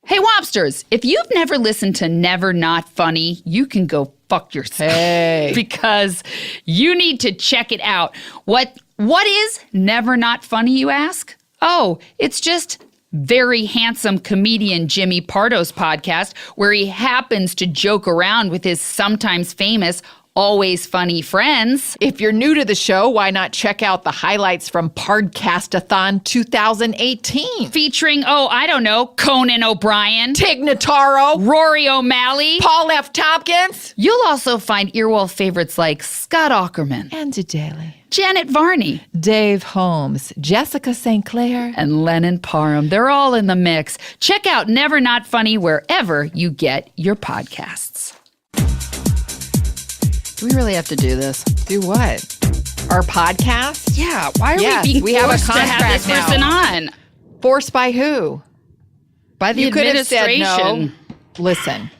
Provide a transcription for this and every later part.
Hey, Wompsters, if you've never listened to Never Not Funny, you can go fuck yourself. Hey. Because you need to check it out. What is Never Not Funny, you ask? Oh, it's just very handsome comedian Jimmy Pardo's podcast where he happens to joke around with his sometimes famous, always funny friends. If you're new to the show, why not check out the highlights from Pardcast-a-thon 2018? Featuring, Conan O'Brien, Tig Notaro, Rory O'Malley, Paul F. Tompkins. You'll also find Earwolf favorites like Scott Aukerman, Andy Daly, Janet Varney, Dave Holmes, Jessica St. Clair, and Lennon Parham. They're all in the mix. Check out Never Not Funny wherever you get your podcasts. Do we really have to do this? Do what? Our podcast? Yeah, why are Yes, we being we have a forced to have contract this person now. on? Forced by who? By the You could have said administration. no. Listen.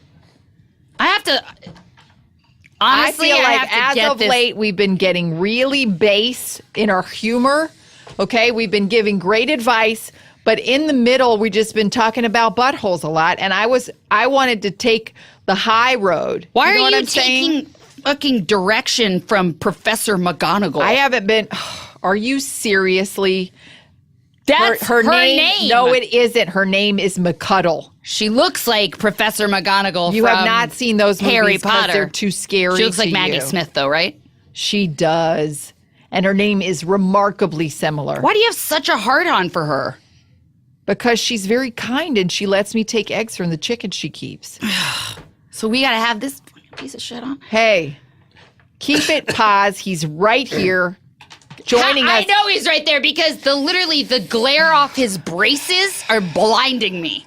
I have to... Honestly, I feel like have to as get of this. late, we've been getting really base in our humor. Okay, we've been giving great advice, but in the middle, we've just been talking about buttholes a lot. And I wanted to take the high road. Why know are what you I'm saying? taking fucking direction from Professor McGonagall? I haven't been. Are you seriously? That's her name. No, it isn't. Her name is McCuddle. She looks like Professor McGonagall. You from have not seen those movies Harry because Potter. they're too scary. She looks like to Maggie you. Smith, though, right? She does, and her name is remarkably similar. Why do you have such a hard-on for her? Because she's very kind and she lets me take eggs from the chicken she keeps. So we got to have this piece of shit on? Hey, keep it pause. He's right here joining us. I know he's right there because literally the glare off his braces are blinding me.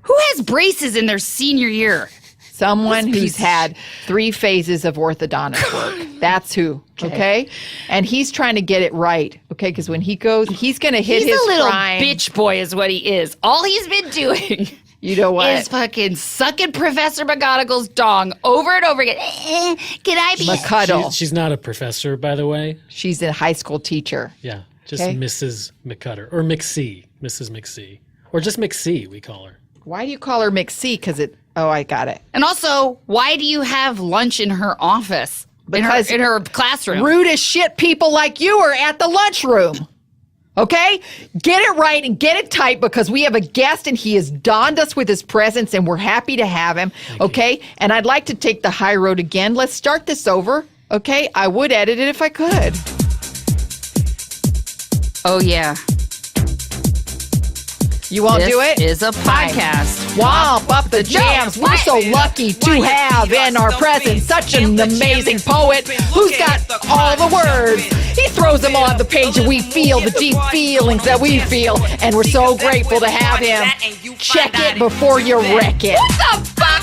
Who has braces in their senior year? Someone This who's piece of had 3 phases of orthodontic work. That's who, okay? And he's trying to get it right, okay? Because when he goes, he's going to hit He's his a little prime. bitch boy is what he is. All he's been doing You know what? is fucking sucking Professor McGonagall's dong over and over again. Can I be... McCuddle. She's not a professor, by the way. She's a high school teacher. Yeah, just Okay. Mrs. McCutter. Or McC, Mrs. McC. Or just McC, we call her. Why do you call her McC? Because I got it. And also, why do you have lunch in her office? Because in her classroom? Rude as shit people like you are at the lunchroom. Okay? Get it right and get it tight because we have a guest and he has donned us with his presence and we're happy to have him. Okay? And I'd like to take the high road again. Let's start this over. Okay? I would edit it if I could. Oh, yeah. You won't do it? This is a podcast. Womp up the jams. We're so lucky to have in our presence such an amazing poet who's got all the words. He throws them on the page and we feel the deep feelings that we feel. And we're so grateful to have him. Check it before you wreck it. What the fuck?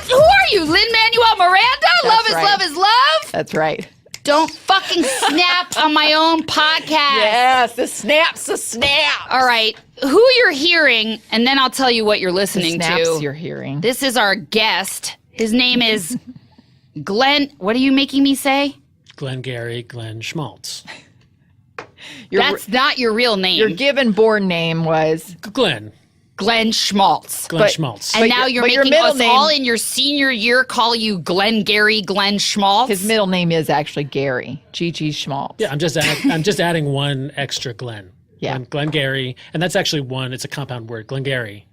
Who are you, Lin-Manuel Miranda? Love is right. love is love? That's right. Don't fucking snap on my own podcast. Yes, the snap's a snap. All right. Who you're hearing, and then I'll tell you what you're listening Snaps to. you're hearing. This is our guest. His name is Glen. What are you making me say? Glen-Garry, Glen Schmaltz. That's not your real name. Your given born name was Glen. Glen Schmaltz. Glen Schmaltz. And now you're your making middle us name- all in your senior year call you Glen-Garry, Glen Schmaltz. his middle name is actually Gary. G.G. Schmaltz. Yeah, I'm just adding one extra Glen. Yeah. Glen-Garry. And that's actually one, it's a compound word. Glen-Garry,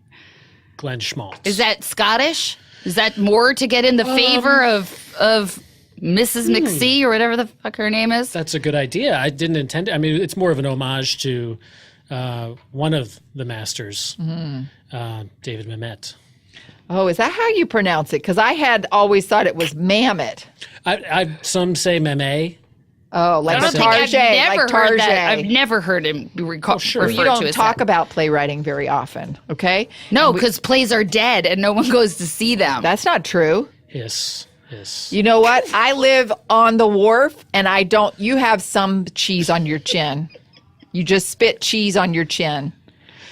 Glen Schmaltz. Is that Scottish? Is that more to get in the favor of Mrs. McC or whatever the fuck her name is? That's a good idea. I didn't intend it. I mean, it's more of an homage to one of the masters, David Mamet. Oh, is that how you pronounce it? Because I had always thought it was Mamet. Some say Mamet. Oh, like I don't think Tarjay. I've never Like heard Tarjay. that. I've never heard him referred sure. You don't to as talk that. about playwriting very often, okay? No, because plays are dead and no one goes to see them. That's not true. Yes. You know what? I live on the wharf, and I don't. You have some cheese on your chin. You just spit cheese on your chin.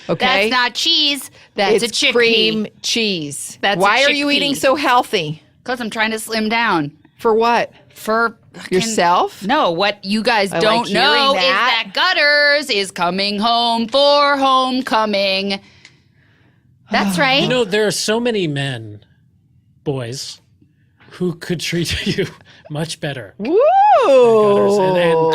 Okay? That's not cheese. That's it's a chickpea. cream cheese. That's a Why are you chickpea. eating so healthy? Because I'm trying to slim down. For what? For Yourself? No, what you guys I don't like know hearing is that. that Gutters is coming home for homecoming. That's right. You know, there are so many men, boys, who could treat you much better. Woo!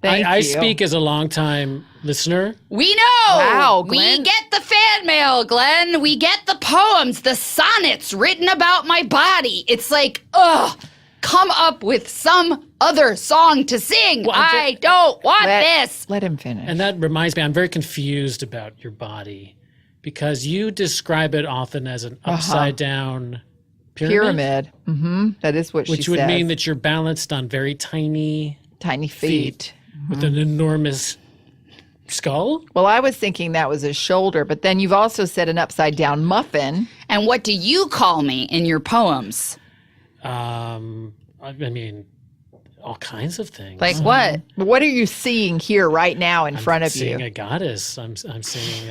Thank I you. speak as a longtime listener. We know. Wow, We Glenn. get the fan mail, Glenn. We get the poems, the sonnets written about my body. It's like, come up with some other song to sing. Well, I don't want this. Let him finish. And that reminds me, I'm very confused about your body because you describe it often as an upside down pyramid. Mm-hmm. That is what she says. Which would mean that you're balanced on very tiny feet. with an enormous skull. Well, I was thinking that was a shoulder, but then you've also said an upside down muffin. And what do you call me in your poems? I mean, all kinds of things. Like what? What are you seeing here right now in front of seeing you? a goddess. I'm seeing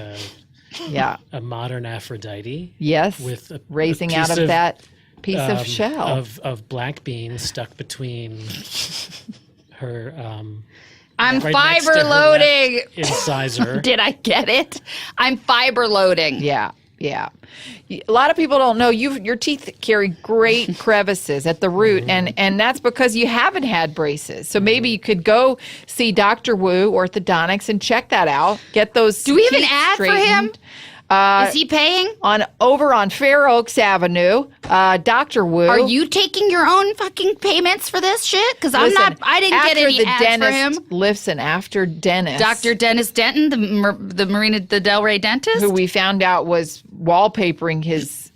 a modern Aphrodite. Yes. With a raising piece out of that piece of shell. of black beans stuck between her. I'm right next to fiber her loading. left incisor. Did I get it? I'm fiber loading. Yeah. A lot of people don't know your teeth carry great crevices at the root, and that's because you haven't had braces. So maybe you could go see Dr. Wu Orthodontics and check that out. Get those. Do we have an teeth ad for him? straightened. Is he paying? Over on Fair Oaks Avenue, Dr. Wu. Are you taking your own fucking payments for this shit? Because I'm Listen, not. I didn't get any ads for him. Listen, after Dennis, Dr. Dennis Denton, the Marina Del Rey dentist, who we found out was wallpapering his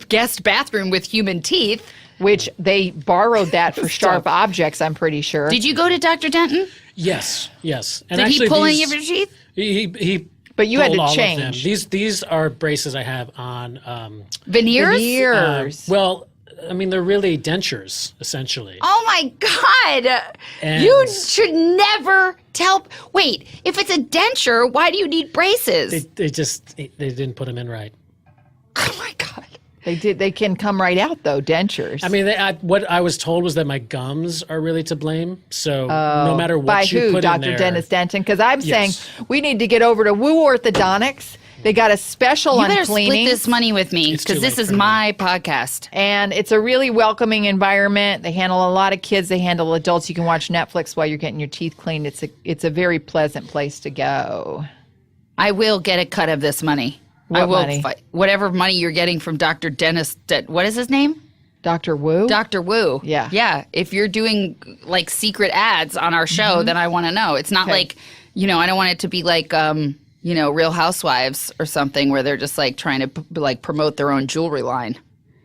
guest bathroom with human teeth. Which they borrowed that for sharp objects, I'm pretty sure. Did you go to Dr. Denton? Yes. And Did actually, he pull any of your teeth? He But you had pulled to all of change. them. These are braces I have on. Veneers? Well, I mean, they're really dentures, essentially. Oh my God. And- You should never tell. Wait, if it's a denture, why do you need braces? They didn't put them in right. Oh my God. They can come right out, though, dentures. I mean, what I was told was that my gums are really to blame. So no matter what By you who? put Dr. in there. Dennis Denton? Because I'm Yes. saying we need to get over to Wu Orthodontics. They got a special You on better cleaning. split this money with me It's too because this late is for me. my podcast. And it's a really welcoming environment. They handle a lot of kids. They handle adults. You can watch Netflix while you're getting your teeth cleaned. It's a very pleasant place to go. I will get a cut of this money. What I will money? whatever money you're getting from Dr. Dennis. What is his name? Dr. Wu? Dr. Wu. Yeah. Yeah. If you're doing like secret ads on our show, then I want to know. It's not like, I don't want it to be like, Real Housewives or something where they're just like trying to like promote their own jewelry line.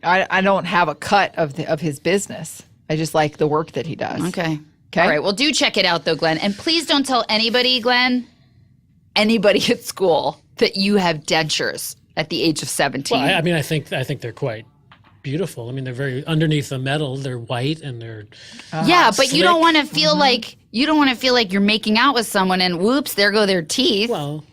I don't have a cut of his business. I just like the work that he does. Okay. All right. Well, do check it out though, Glenn. And please don't tell anybody, Glenn, anybody at school that you have dentures at the age of 17. Well, I think they're quite beautiful. I mean, they're very underneath the metal. They're white and they're yeah, but you don't slick. want to feel like you're making out with someone and whoops, there go their teeth. Well,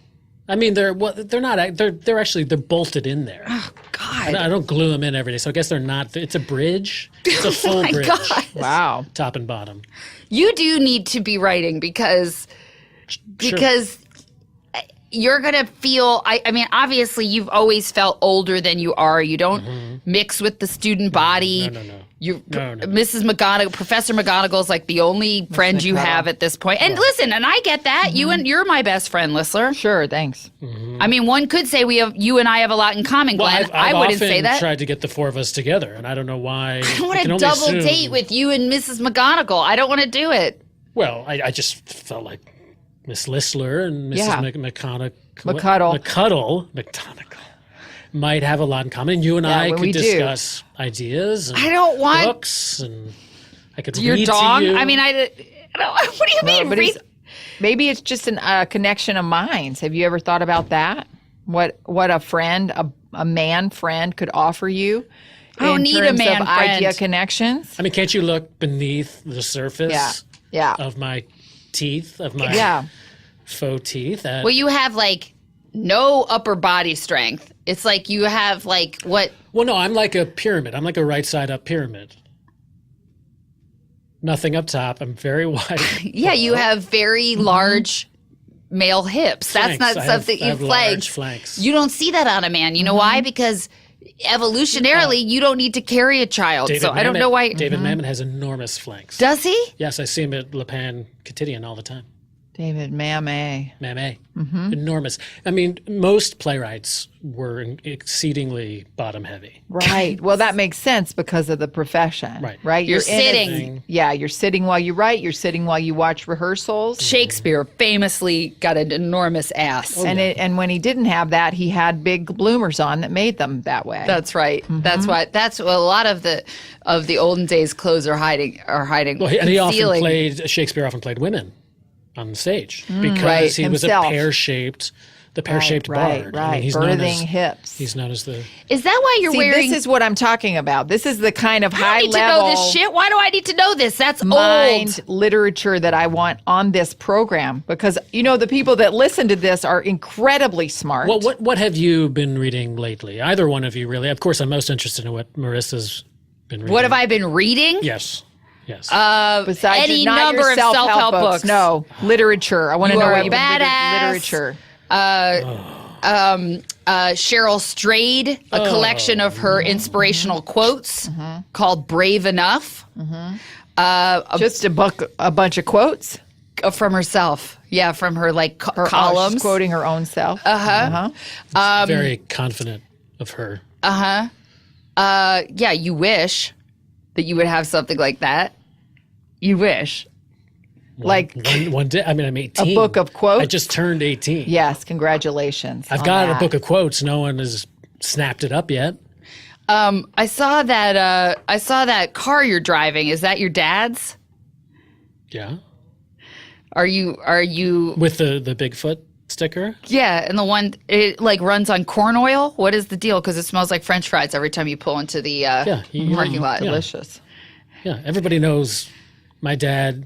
I mean, they're not. They're actually bolted in there. Oh God. I don't glue them in every day, so I guess they're not. It's a bridge. It's a full bridge, God. Wow. top and bottom. You do need to be writing because you're going to feel, I mean, obviously you've always felt older than you are. You don't mix with the student body. No. Mrs. McGonagall, Professor McGonagall's like the only friend you have at this point. And listen, and I get that. You're my best friend, Lissler. Sure, thanks. I mean, one could say you and I have a lot in common, Glenn. I've I wouldn't often say that. tried to get the four of us together, and I don't know why. I want to double date with you and Mrs. McGonagall. I don't want to do it. Well, I just felt like Miss Lissler and Mrs. McCuddle might have a lot in common. And you and I could discuss ideas and I don't want books, and I could your read dog. to you. I mean, what do you mean? But maybe it's just a connection of minds. Have you ever thought about that? What a friend, a man friend could offer you I don't in need a terms man of friend. idea connections? I mean, can't you look beneath the surface of my teeth, of my faux teeth? Well, you have like no upper body strength. It's like you have like what? Well, no, I'm like a pyramid. I'm like a right side up pyramid. Nothing up top. I'm very wide. Yeah, you have very large male hips. That's Flanks. not I something have you large flanks. You don't see that on a man. You know why? Because evolutionarily, you don't need to carry a child. I don't know why. David Mamet has enormous flanks. Does he? Yes, I see him at Le Pan Quotidien all the time. David Mamet. Enormous. I mean, most playwrights were exceedingly bottom heavy. Right. Well, that makes sense because of the profession. Right. You're sitting. You're sitting while you write. You're sitting while you watch rehearsals. Shakespeare famously got an enormous ass. And when he didn't have that, he had big bloomers on that made them that way. That's right. That's why. That's what a lot of the olden days clothes are hiding. Well, and Shakespeare often played women on the stage because he was a pear-shaped bard. Right. I mean, he's birthing hips. He's known as the. Is that why you're wearing? This is what I'm talking about. This is the kind of high level. I need to know this shit. Why do I need to know this? That's mind old literature that I want on this program because the people that listen to this are incredibly smart. Well, what have you been reading lately? Either one of you, really. Of course, I'm most interested in what Marissa's been reading. What have I been reading? Yes. Besides any not number your of self-help books. No, literature. I want to know what you've been literature. Cheryl Strayed, a collection of her inspirational quotes called Brave Enough. Just a bunch of quotes from herself. Yeah, from her columns. She's quoting her own self. Very confident of her. Yeah, you wish that you would have something like that. You wish. One day, I mean, I'm 18. A book of quotes? I just turned 18. Yes, congratulations. I've got a book of quotes. No one has snapped it up yet. I saw that car you're driving. Is that your dad's? Yeah. Are you with the Bigfoot sticker? Yeah, and the one it runs on corn oil. What is the deal? Because it smells like French fries every time you pull into the parking lot. Delicious. Yeah, everybody knows my dad.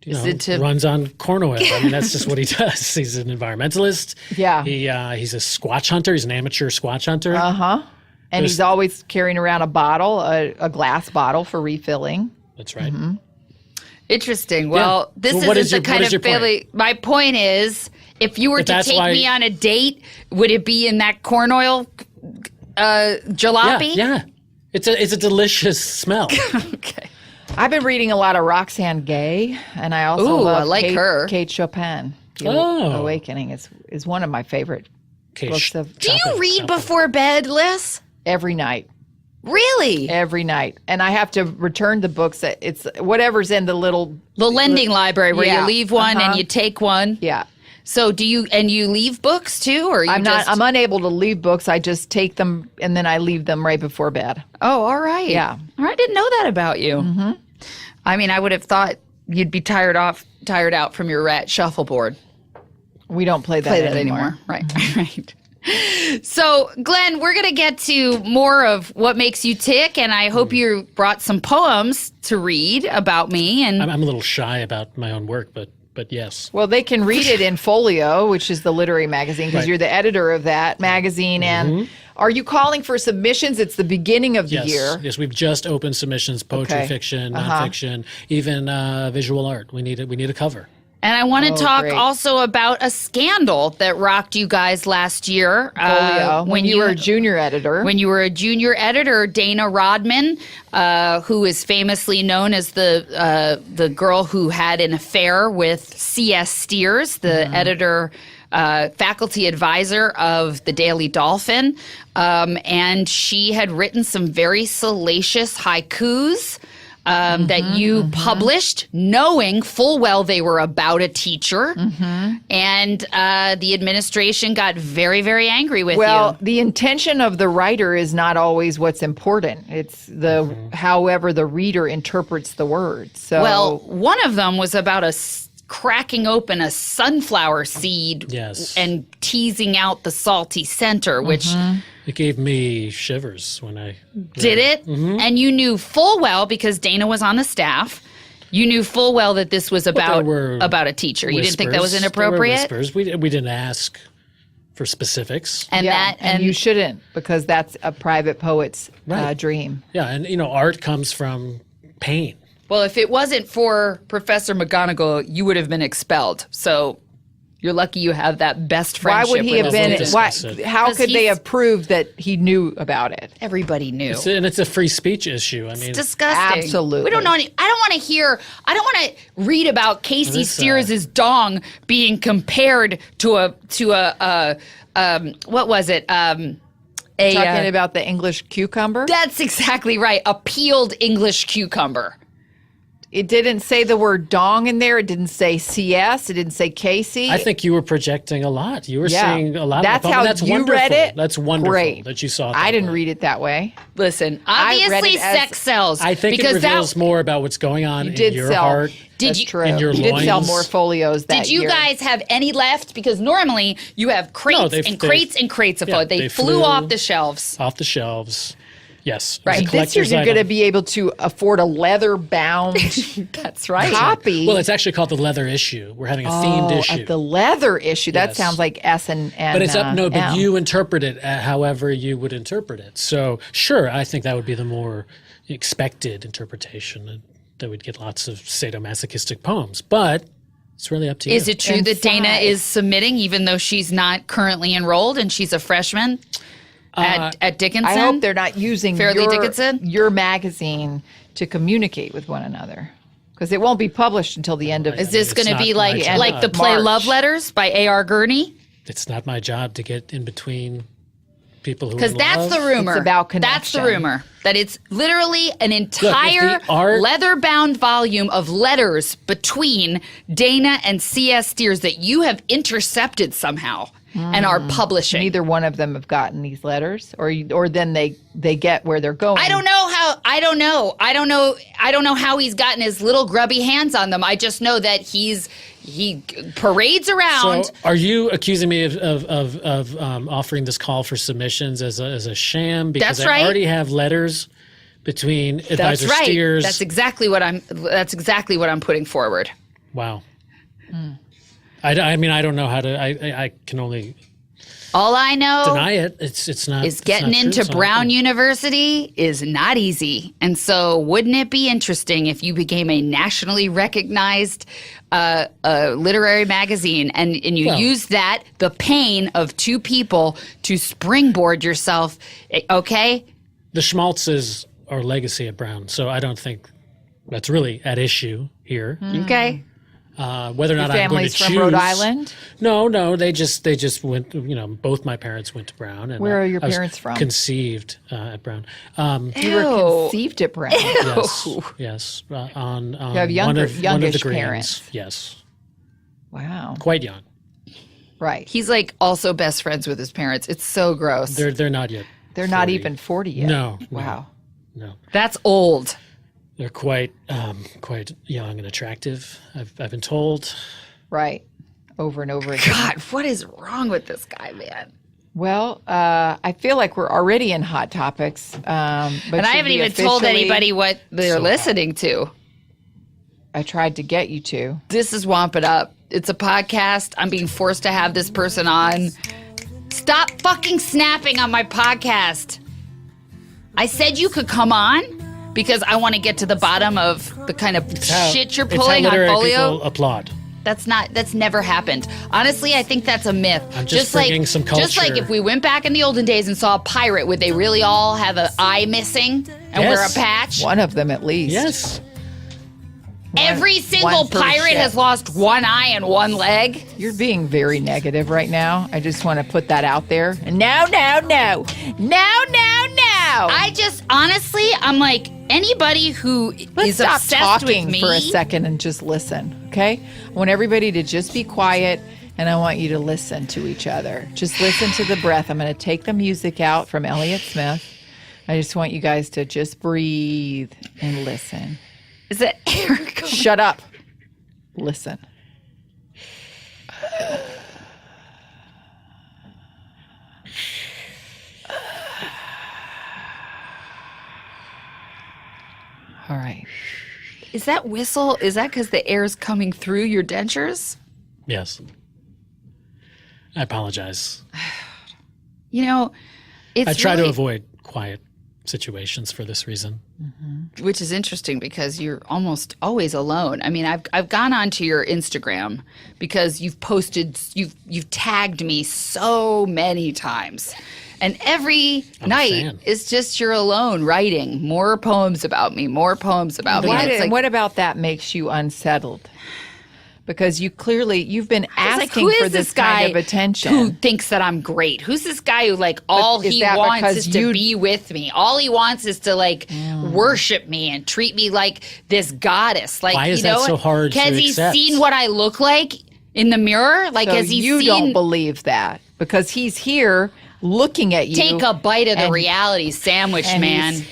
Runs on corn oil. I mean, that's just what he does. He's an environmentalist. Yeah. He's a squatch hunter. He's an amateur squatch hunter. And he's always carrying around a bottle, a glass bottle for refilling. That's right. Interesting. Well, this isn't the kind of family. My point is, if you were to take me on a date, would it be in that corn oil jalopy? Yeah. It's a delicious smell. Okay. I've been reading a lot of Roxane Gay, and I also love her. Kate Chopin. Awakening is one of my favorite books of. Do you read before bed, Liz? Every night. Really? Every night. And I have to return the books. It's whatever's in the lending library where you leave one and you take one. Yeah. So do you leave books too, or I'm unable to leave books. I just take them and then I leave them right before bed. Oh, all right. Yeah. I didn't know that about you. I mean, I would have thought you'd be tired out from your rat shuffleboard. We don't play that anymore. Right. Right. So, Glenn, we're going to get to more of what makes you tick, and I hope you brought some poems to read about me. And I'm a little shy about my own work, but yes. Well, they can read it in Folio, which is the literary magazine, because you're the editor of that magazine. And are you calling for submissions? It's the beginning of the year. Yes, we've just opened submissions: poetry, fiction, nonfiction, even visual art. We need a cover. And I want to talk also about a scandal that rocked you guys last year. Folio, when you were a junior editor. When you were a junior editor, Dana Rodman, who is famously known as the girl who had an affair with C.S. Steers, the editor, faculty advisor of the Daily Dolphin. And she had written some very salacious haikus that you published, knowing full well they were about a teacher. And the administration got very, very angry with you. Well, the intention of the writer is not always what's important. It's however the reader interprets the words. So, well, one of them was about cracking open a sunflower seed and teasing out the salty center, which... It gave me shivers when I... Did it? And you knew full well, because Dana was on the staff, you knew full well that this was about a teacher. You didn't think that was inappropriate? There were whispers. We didn't ask for specifics. And you shouldn't, because that's a private poet's dream. Yeah, and art comes from pain. Well, if it wasn't for Professor McGonagall, you would have been expelled. So... You're lucky you have that best friendship. Why would he have been? How could they have proved that he knew about it? Everybody knew. It's a free speech issue. I mean, it's disgusting. Absolutely. We don't know any. I don't want to read about Casey Steers' dong being compared to a what was it? Talking about the English cucumber? That's exactly right. A peeled English cucumber. It didn't say the word dong in there. It didn't say CS. It didn't say Casey. I think you were projecting a lot. You were seeing a lot. That's how that's you wonderful. read it? That's wonderful Great. that you saw it. I didn't read it that way. Listen, obviously sex sells. I think it reveals more about what's going on in your heart. That's true. In your you did sell loins. more folios that year. Did you guys have any left? Because normally you have crates and crates of folio. They flew off the shelves. Off the shelves. Yes. Right. This year you're going to be able to afford a leather-bound That's right. copy. Well, it's actually called the leather issue. We're having a themed issue. The leather issue. That sounds like S and But it's up. No, but M. you interpret it however you would interpret it. So sure, I think that would be the more expected interpretation. That we'd get lots of sadomasochistic poems, but it's really up to you. Is it true that Dana is submitting, even though she's not currently enrolled and she's a freshman at Dickinson? I hope they're not using Dickinson? your magazine to communicate with one another, because it won't be published until the end of. Is this going to be like the play March. Love Letters by A.R. Gurney? It's not my job to get in between people who. Because that's the rumor. It's about That's the connection. rumor. That it's literally an entire art- leather-bound volume of letters between Dana and C.S. Steers that you have intercepted somehow and are publishing. Neither one of them have gotten these letters, or then they get where they're going. I don't know how he's gotten his little grubby hands on them. I just know that he parades around. So, are you accusing me of offering this call for submissions as a sham? Because That's right. I already have letters between Advisor Steers. That's exactly what I'm putting forward. Wow. I mean, I don't know how to. I can only. All I know deny it. It's not. Is getting into Brown University is not easy. And so wouldn't it be interesting if you became a nationally recognized literary magazine and you used the pain of two people to springboard yourself, okay? The Schmaltzes are legacy at Brown, so I don't think that's really at issue here. Okay. Whether or not I'm going to choose. Families from Rhode Island? No, they just went. Both my parents went to Brown. And Where are your I was parents from? Conceived at Brown. You were conceived at Brown. Yes. On You have one of youngish the Greens. parents. Yes. Wow. Quite young. Right. He's like also best friends with his parents. It's so gross. They're not yet. They're not even 40 yet. No. Wow. No. That's old. They're quite young and attractive. I've been told. Right. Over and over again. God, what is wrong with this guy, man? Well, I feel like we're already in Hot Topics. But and I haven't even told anybody what they're listening to. I tried to get you to. This is Womp It Up. It's a podcast. I'm being forced to have this person on. Stop fucking snapping on my podcast. I said you could come on because I want to get to the bottom of the kind of shit you're pulling on Folio. People applaud. That's never happened. Honestly, I think that's a myth. I'm just bringing some culture. Just like if we went back in the olden days and saw a pirate, would they really all have an eye missing and wear a patch? One of them at least. Yes. Every single pirate has lost one eye and one leg. You're being very negative right now. I just want to put that out there. No. I just, honestly, I'm like, anybody who is stop obsessed talking with me. for a second and just listen, okay? I want everybody to just be quiet, and I want you to listen to each other. Just listen to the breath. I'm going to take the music out from Elliott Smith. I just want you guys to just breathe and listen. Is it air coming? Shut up. Listen. All right. Is that whistle, is that because the air's coming through your dentures? Yes. I apologize. You know, it's I try to really- avoid quiet situations for this reason. Which is interesting because you're almost always alone. I mean, I've gone onto your Instagram because you've tagged me so many times. And every night is just you're alone writing more poems about me, more poems about me. What about that makes you unsettled? Because you've been asking for this kind of attention. Who thinks that I'm great? Who's this guy who all he wants is to be with me? All he wants is to worship me and treat me like this goddess. Why is that so hard to accept? Has he seen what I look like in the mirror? Has he seen? You don't believe that because he's here looking at you. Take a bite of the reality sandwich, man.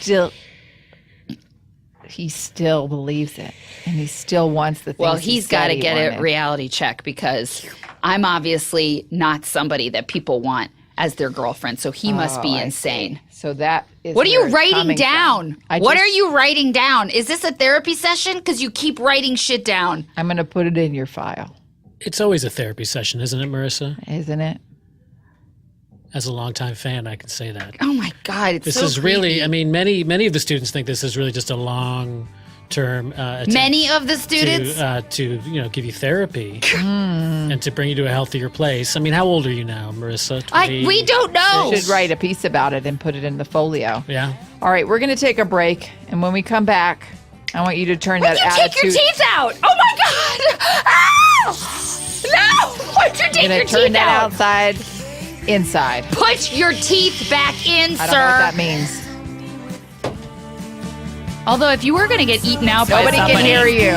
He still believes it. And he still wants the things. Well, he's got to get a reality check because I'm obviously not somebody that people want as their girlfriend. So he must be insane. So that is what are you writing down? What are you writing down? Is this a therapy session? Because you keep writing shit down. I'm going to put it in your file. It's always a therapy session, isn't it, Marissa? Isn't it? As a longtime fan, I can say that. Oh my God, it's this so is creepy. Really. I mean, many of the students think this is really just a long-term attempt. Many of the students to give you therapy and to bring you to a healthier place. I mean, how old are you now, Marissa? We don't know. You should write a piece about it and put it in the folio. Yeah. All right, we're going to take a break, and when we come back, I want you to turn that attitude. Take your teeth out! Oh my God! Ah! No! Why'd you take your teeth out? Turn that outside. Inside. Put your teeth back in, sir. I don't know what that means. Although if you were going to get eaten out by somebody. Nobody can hear you.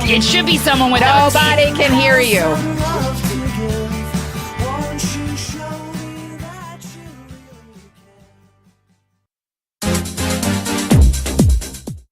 It should be someone with Nobody can hear you.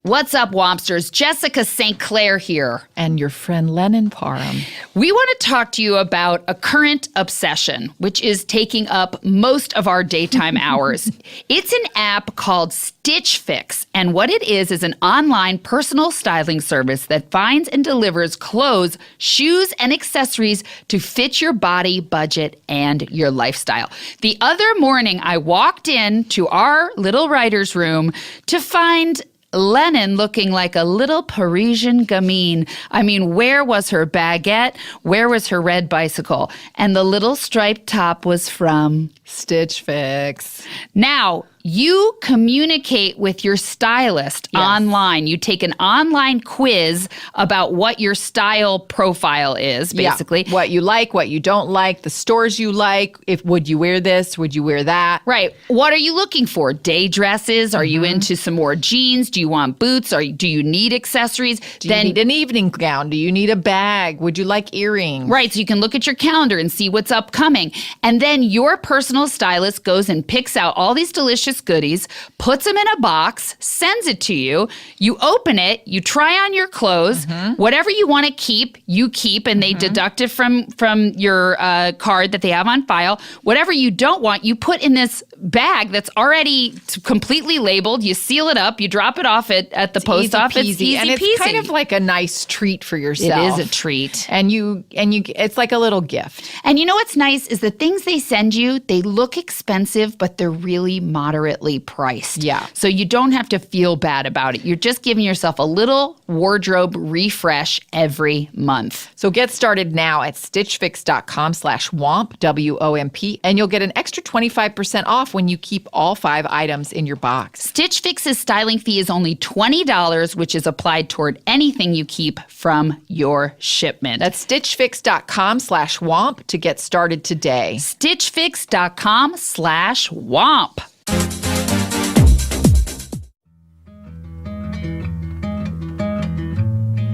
What's up, Wompsters? Jessica St. Clair here. And your friend Lennon Parham. We want to talk to you about a current obsession, which is taking up most of our daytime hours. It's an app called Stitch Fix, and what it is an online personal styling service that finds and delivers clothes, shoes, and accessories to fit your body, budget, and your lifestyle. The other morning, I walked into our little writer's room to find Lennon looking like a little Parisian gamine. I mean, where was her baguette? Where was her red bicycle? And the little striped top was from Stitch Fix. Now, you communicate with your stylist online. You take an online quiz about what your style profile is, basically. Yeah. What you like, what you don't like, the stores you like. Would you wear this? Would you wear that? Right. What are you looking for? Day dresses? Are you into some more jeans? Do you want boots? Do you need accessories? Do you need an evening gown? Do you need a bag? Would you like earrings? Right. So you can look at your calendar and see what's upcoming. And then your personal stylist goes and picks out all these delicious goodies, puts them in a box, sends it to you. You open it, you try on your clothes. Whatever you want to keep, you keep, and they deduct it from your card that they have on file. Whatever you don't want, you put in this bag that's already completely labeled. You seal it up, you drop it off at the post office. Easy and peasy. It's kind of like a nice treat for yourself. It is a treat. And you it's like a little gift. And you know what's nice is the things they send you, they look expensive, but they're really moderately priced. Yeah. So you don't have to feel bad about it. You're just giving yourself a little wardrobe refresh every month. So get started now at stitchfix.com/WOMP, WOMP, and you'll get an extra 25% off when you keep all 5 items in your box. Stitch Fix's styling fee is only $20, which is applied toward anything you keep from your shipment. That's stitchfix.com/WOMP to get started today. stitchfix.com/WOMP.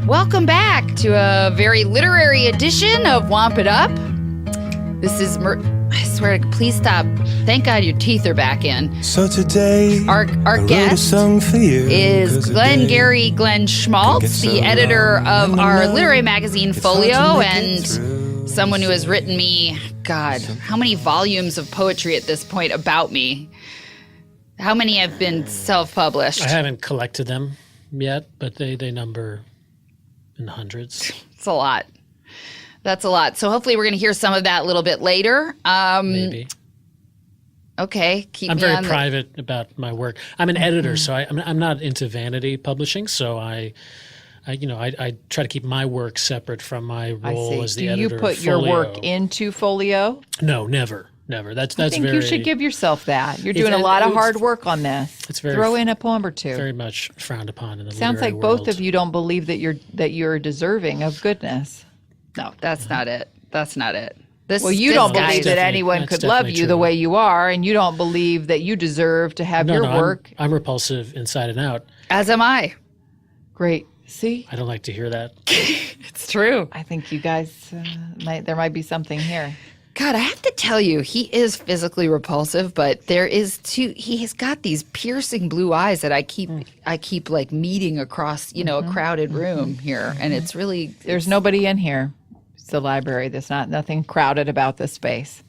Welcome back to a very literary edition of Womp It Up. This is I swear, please stop. Thank God your teeth are back in. So today, our guest is Glen-Garry Glen Schmaltz, the editor of our literary magazine Folio, and someone who has written me, God, how many volumes of poetry at this point about me? How many have been self-published? I haven't collected them yet, but they number in the hundreds. It's a lot. That's a lot. So hopefully we're going to hear some of that a little bit later. Maybe. Okay, keep I'm me very on private about my work. I'm an editor, so I'm not into vanity publishing. So I try to keep my work separate from my role as the Do editor. you put of your Folio. work into Folio? No, never. That's I think very. you should give yourself that. You're doing a lot of hard work on this. It's very Throw in a poem or two. very much frowned upon in the Sounds literary like both world. of you don't believe that you're deserving of goodness. No, that's not it. That's not it. Well, you don't believe that definitely- anyone that's could love definitely you the true. way you are, and you don't believe that you deserve to have your work. I'm repulsive inside and out. As am I. Great. See, I don't like to hear that. It's true. I think you guys there might be something here. God, I have to tell you, he is physically repulsive, but there is too. He has got these piercing blue eyes that I keep like meeting across, a crowded room here, and it's really There's nobody in here. It's the library. There's nothing crowded about this space.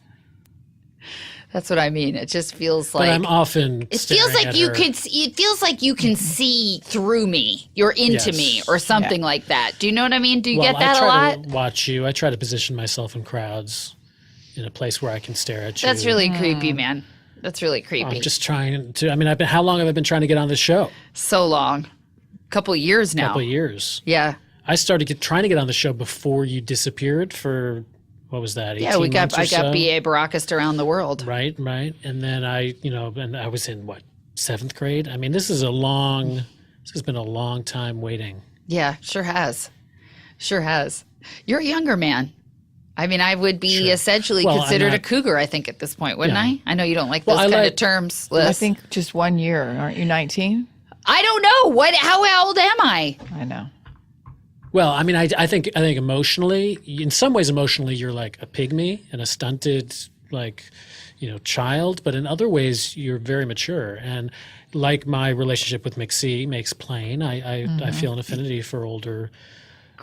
That's what I mean. It just feels But like I'm often. it feels like you can. could. It feels like you can see through me. You're into Yes. me, or something like that. Do you know what I mean? Do you get I that a try lot? to watch you. I try to position myself in crowds, in a place where I can stare at you. That's really creepy, man. That's really creepy. I'm just trying to. I mean, how long have I been trying to get on this show? So long, couple years now. A couple of years. Yeah. I started trying to get on the show before you disappeared for, what was that? 18 Yeah, I got months or so? BA Baracus around the world. Right. And then and I was in 7th grade. I mean, this has been a long time waiting. Yeah, sure has. Sure has. You're a younger man. I mean, I would be essentially Well, considered I'm a not- cougar, I think, at this point, wouldn't Yeah. I? I know you don't like those Well, I kind of like- terms, Liz. I think just 1 year. Aren't you 19? I don't know. How old am I? I know. Well, I mean, I think emotionally, in some ways, emotionally, you're like a pygmy and a stunted, child. But in other ways, you're very mature. And like my relationship with McSee makes plain, I feel an affinity for older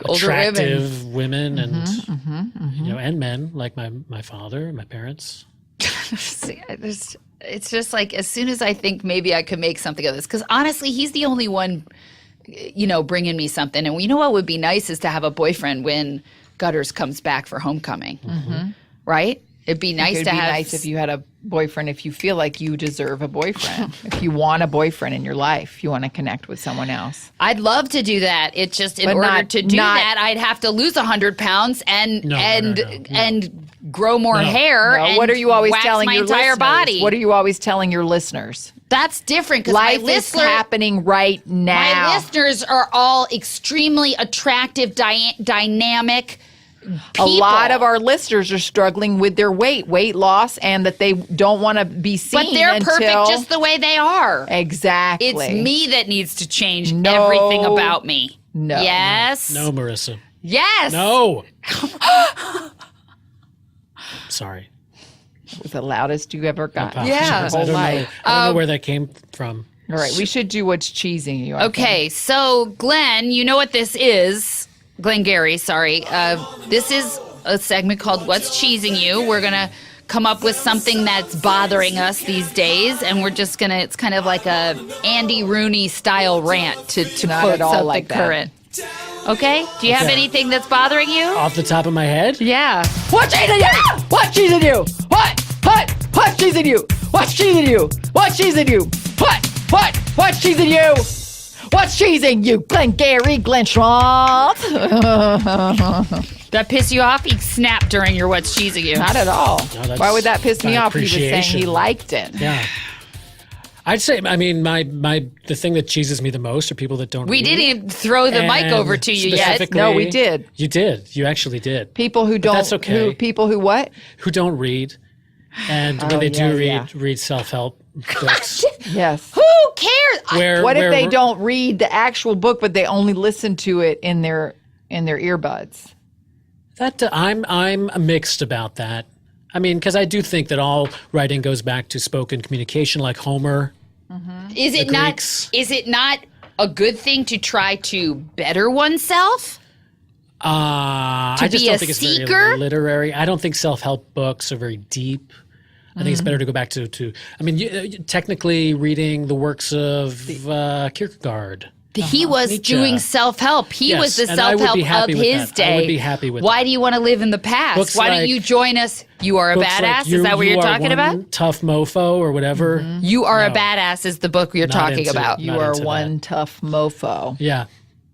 attractive women and and men like my father, my parents. See, it's just like as soon as I think maybe I could make something of this, because honestly, he's the only one, bringing me something. And you know what would be nice is to have a boyfriend when Gutters comes back for homecoming, right? It'd be nice It'd to be have. nice if you had a boyfriend. If you feel like you deserve a boyfriend, if you want a boyfriend in your life, you want to connect with someone else. I'd love to do that. It just in But order not- to do not- that, I'd have to lose 100 pounds and No. and grow more hair. No, and what are you always wax telling my your entire listeners? body? What are you always telling your listeners? That's different because my Life is happening right now. My listeners are all extremely attractive, dynamic people. A lot of our listeners are struggling with their weight loss, and that they don't want to be seen. But they're until, perfect just the way they are. Exactly. It's me that needs to change No. everything about me. No. Yes. No, Marissa. Yes. No. Sorry. It was the loudest you ever got. I Yeah. apologize. I Whole don't know. life. I don't know where that came from. All right, we should do what's cheesing you. I think. Okay, so Glenn, you know what this is. Glen-Garry, sorry. This is a segment called What's Cheesing You. We're going to come up with something that's bothering us these days, and we're just going to, it's kind of like a Andy Rooney style rant to Not quote at all something like that. current. Okay? Do you have Okay. anything that's bothering you? Off the top of my head? Yeah. What's cheesing you? What's cheesing you? What's cheesing you? What's cheesing you? What's cheesing you? What's cheesing you? What's cheesing you? Glen-Garry, Glen Schmaltz. That piss you off? He snapped during your What's Cheesing You. Not at all. No, that's Why would that piss me by off? He was saying he appreciation. liked it. Yeah. I'd say, I mean, the thing that cheeses me the most are people that don't We read. didn't even throw the mic And over to you yet. specifically- No, we did. You did. You actually did. People who don't. that's okay. People who what? Who don't read. And when they yeah, do yeah. read self-help books. Yes. Who cares? What if they don't read the actual book, but they only listen to it in their earbuds? That I'm mixed about that. I mean, because I do think that all writing goes back to spoken communication, like Homer. Is it not? Greeks. Is it not a good thing to try to better oneself? I just be don't a think it's seeker? very literary. I don't think self-help books are very deep. I think it's better to go back to I mean, technically reading the works of Kierkegaard He was Nietzsche. doing self-help. He Yes, was the and I would self-help be happy of with his that. day. I would be happy with Why that. do you want to live in the past? Books Why like- don't you join us? You are a Books badass. like Is that what you're are talking one about? Tough mofo or whatever. You are a No. badass is the book you're Not talking into it. about. You Not are into one tough mofo. Yeah.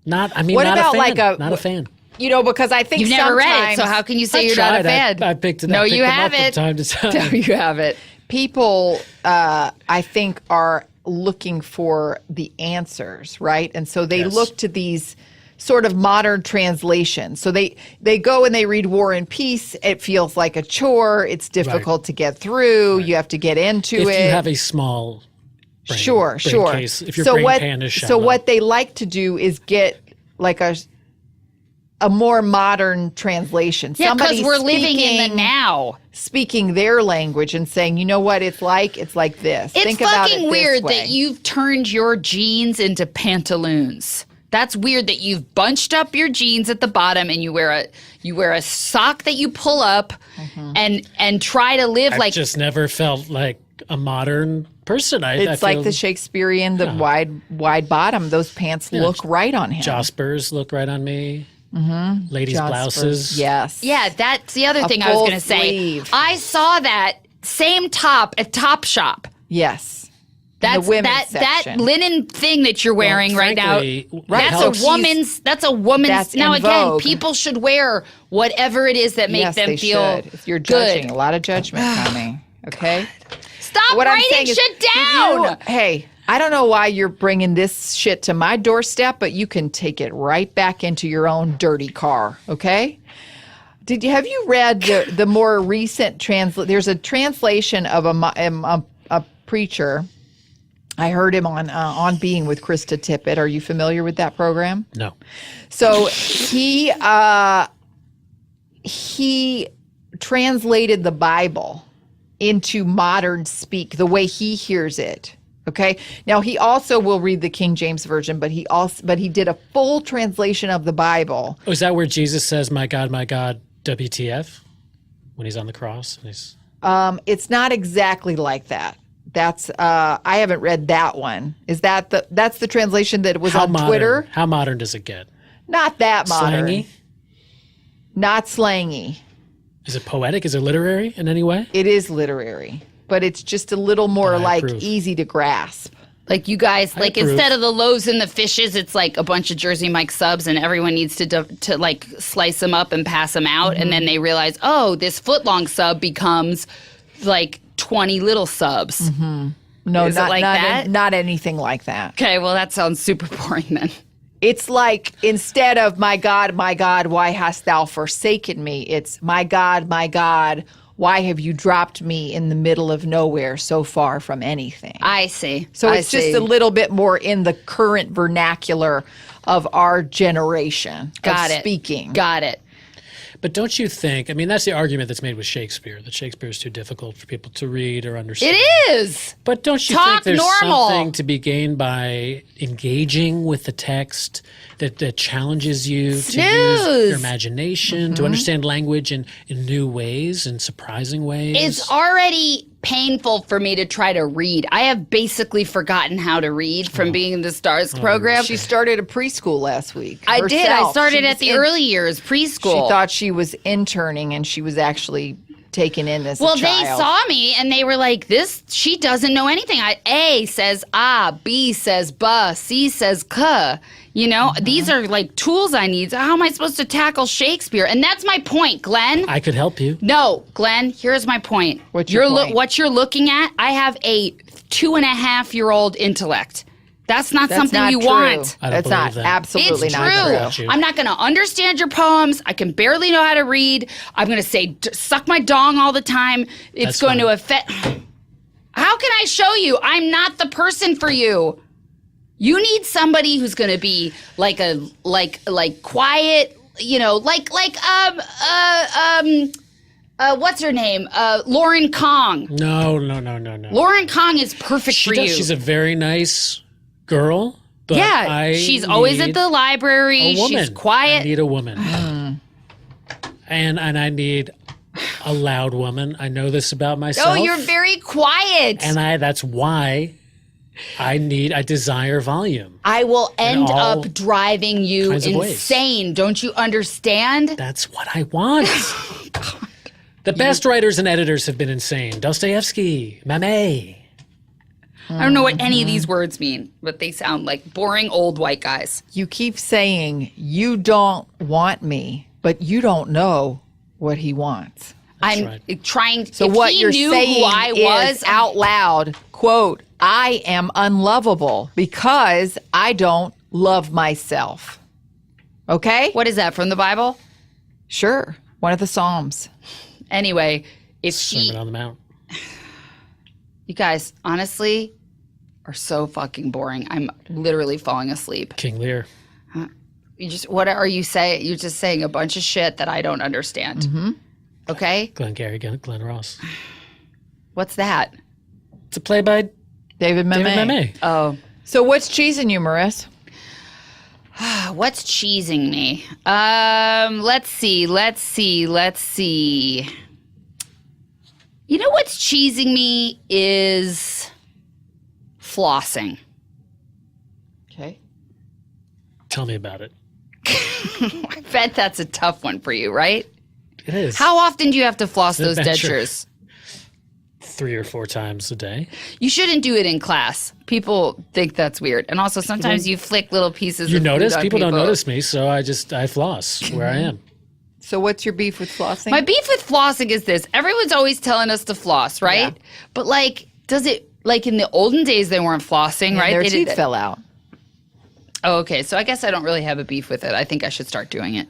Not What not about a fan. like Not a fan. Because I think You've never read it, sometimes so how can you say I you're not a tried. fan? I picked it No, up. picked you them up haven't. from time to time. No, you have it. people, I think, are looking for the answers, right? And so they Yes. look to these sort of modern translations. So they go and they read War and Peace. It feels like a chore. It's difficult to get through. You have to get into If it. you have a small brain, Sure. case, if your brain pan is shallow. So what they like to do is get like a more modern translation. Yeah, because Somebody we're living in the speaking- now. speaking their language and saying, you know what, it's like this. It's Think about fucking it this weird way. that you've turned your jeans into pantaloons. That's weird that you've bunched up your jeans at the bottom and you wear a sock that you pull up and try to live I've like just never felt like a modern person. It's I like feel the Shakespearean, the wide bottom. Those pants look right on him. Jospers look right on me. Ladies' Jospers, blouses. Yes. yeah, that's the other thing I was full going to say. sleeve. I saw that same top at Topshop. Yes. That's the women's that section. linen thing that you're wearing right now. frankly, Right. That's helps- a woman's. That's a woman's. That's now in again, vogue. people should wear whatever it is that make Yes, them they feel should. If you're good. judging, a lot of judgment coming. Okay. Stop What I'm writing saying is, shit did down. you- hey, I don't know why you're bringing this shit to my doorstep, but you can take it right back into your own dirty car. Okay. Have you read the more recent There's a translation of a preacher. I heard him on Being with Krista Tippett. Are you familiar with that program? No. So he translated the Bible into modern speak, the way he hears it. Okay. Now he also will read the King James Version, but he did a full translation of the Bible. Oh, is that where Jesus says, my God, WTF? When he's on the cross? And he's... It's not exactly like that. That's I haven't read that one. Is that's the translation that was on modern, Twitter? How modern does it get? Not that modern. Slangy? Not slangy. Is it poetic? Is it literary in any way? It is literary, but it's just a little more I like approve. easy to grasp. Like you guys, like approve. instead of the loaves and the fishes, it's like a bunch of Jersey Mike subs, and everyone needs to like slice them up and pass them out, and then they realize, oh, this footlong sub becomes like 20 little subs. No, Is it like that? Not anything like that. Okay, well that sounds super boring then. It's like instead of my God, why hast thou forsaken me? It's my God, why have you dropped me in the middle of nowhere so far from anything? I see. So I it's just see. a little bit more in the current vernacular of our generation Got of it. speaking. Got it. But don't you think, I mean, that's the argument that's made with Shakespeare, that Shakespeare is too difficult for people to read or understand. It is. But don't you Talk think there's normal. something to be gained by engaging with the text that challenges you to use Snooze. your imagination, to understand language in new ways, in surprising ways? It's already painful for me to try to read. I have basically forgotten how to read from being in the STARS program. She started a preschool last week. I did. I herself. started She at was the in- early years, preschool. She thought she was interning, and she was actually taken in as Well, a child. they saw me and they were like, "This, she doesn't know anything." A says ah, B says ba, C says ka. You know, these are like tools I need. So how am I supposed to tackle Shakespeare? And that's my point, Glenn. I could help you. No, Glenn, here's my point. What's your point? What you're looking at, I have a 2.5-year-old intellect. That's not That's something not you true. want. I don't That's not believe that. absolutely It's not true. Got you. I'm not going to understand your poems. I can barely know how to read. I'm going to say suck my dong all the time. It's That's going to fine. affect. How can I show you? I'm not the person for you. You need somebody who's going to be like a quiet, you know, what's her name? Lauren Kong. No. Lauren Kong is perfect She for does. you. She's a very nice girl, but yeah, she's always at need the library. a woman. She's quiet. I need a woman. and I need a loud woman. I know this about myself. Oh, you're very quiet. And that's why I desire volume. I will end all up driving you kinds of ways. insane. Don't you understand? That's what I want. The best writers and editors have been insane. Dostoevsky, Mamet. I don't know what any of these words mean, but they sound like boring old white guys. You keep saying you don't want me, but you don't know what he wants. I'm trying to. So if what he you're knew saying who I was is out loud, quote, I am unlovable because I don't love myself. Okay? What is that from the Bible? Sure. One of the Psalms. Anyway, if Sermon on the Mount. you guys honestly are so fucking boring. I'm literally falling asleep. King Lear. What are you saying? You're just saying a bunch of shit that I don't understand. Mm-hmm. Okay? Glen-Garry, Glen Ross. What's that? It's a play by David Mamet. Oh. So what's cheesing you, Marissa? What's cheesing me? Let's see. You know what's cheesing me is flossing. Okay. Tell me about it. I bet that's a tough one for you, right? It is. How often do you have to floss those adventure. dentures? 3 or 4 times a day. You shouldn't do it in class. People think that's weird. And also sometimes you flick little pieces You of food notice? on People don't notice me, so I floss where I am. So what's your beef with flossing? My beef with flossing is this. Everyone's always telling us to floss, right? Yeah. But does it, in the olden days they weren't flossing, right? Their They teeth did- fell out. Oh, okay. So I guess I don't really have a beef with it. I think I should start doing it.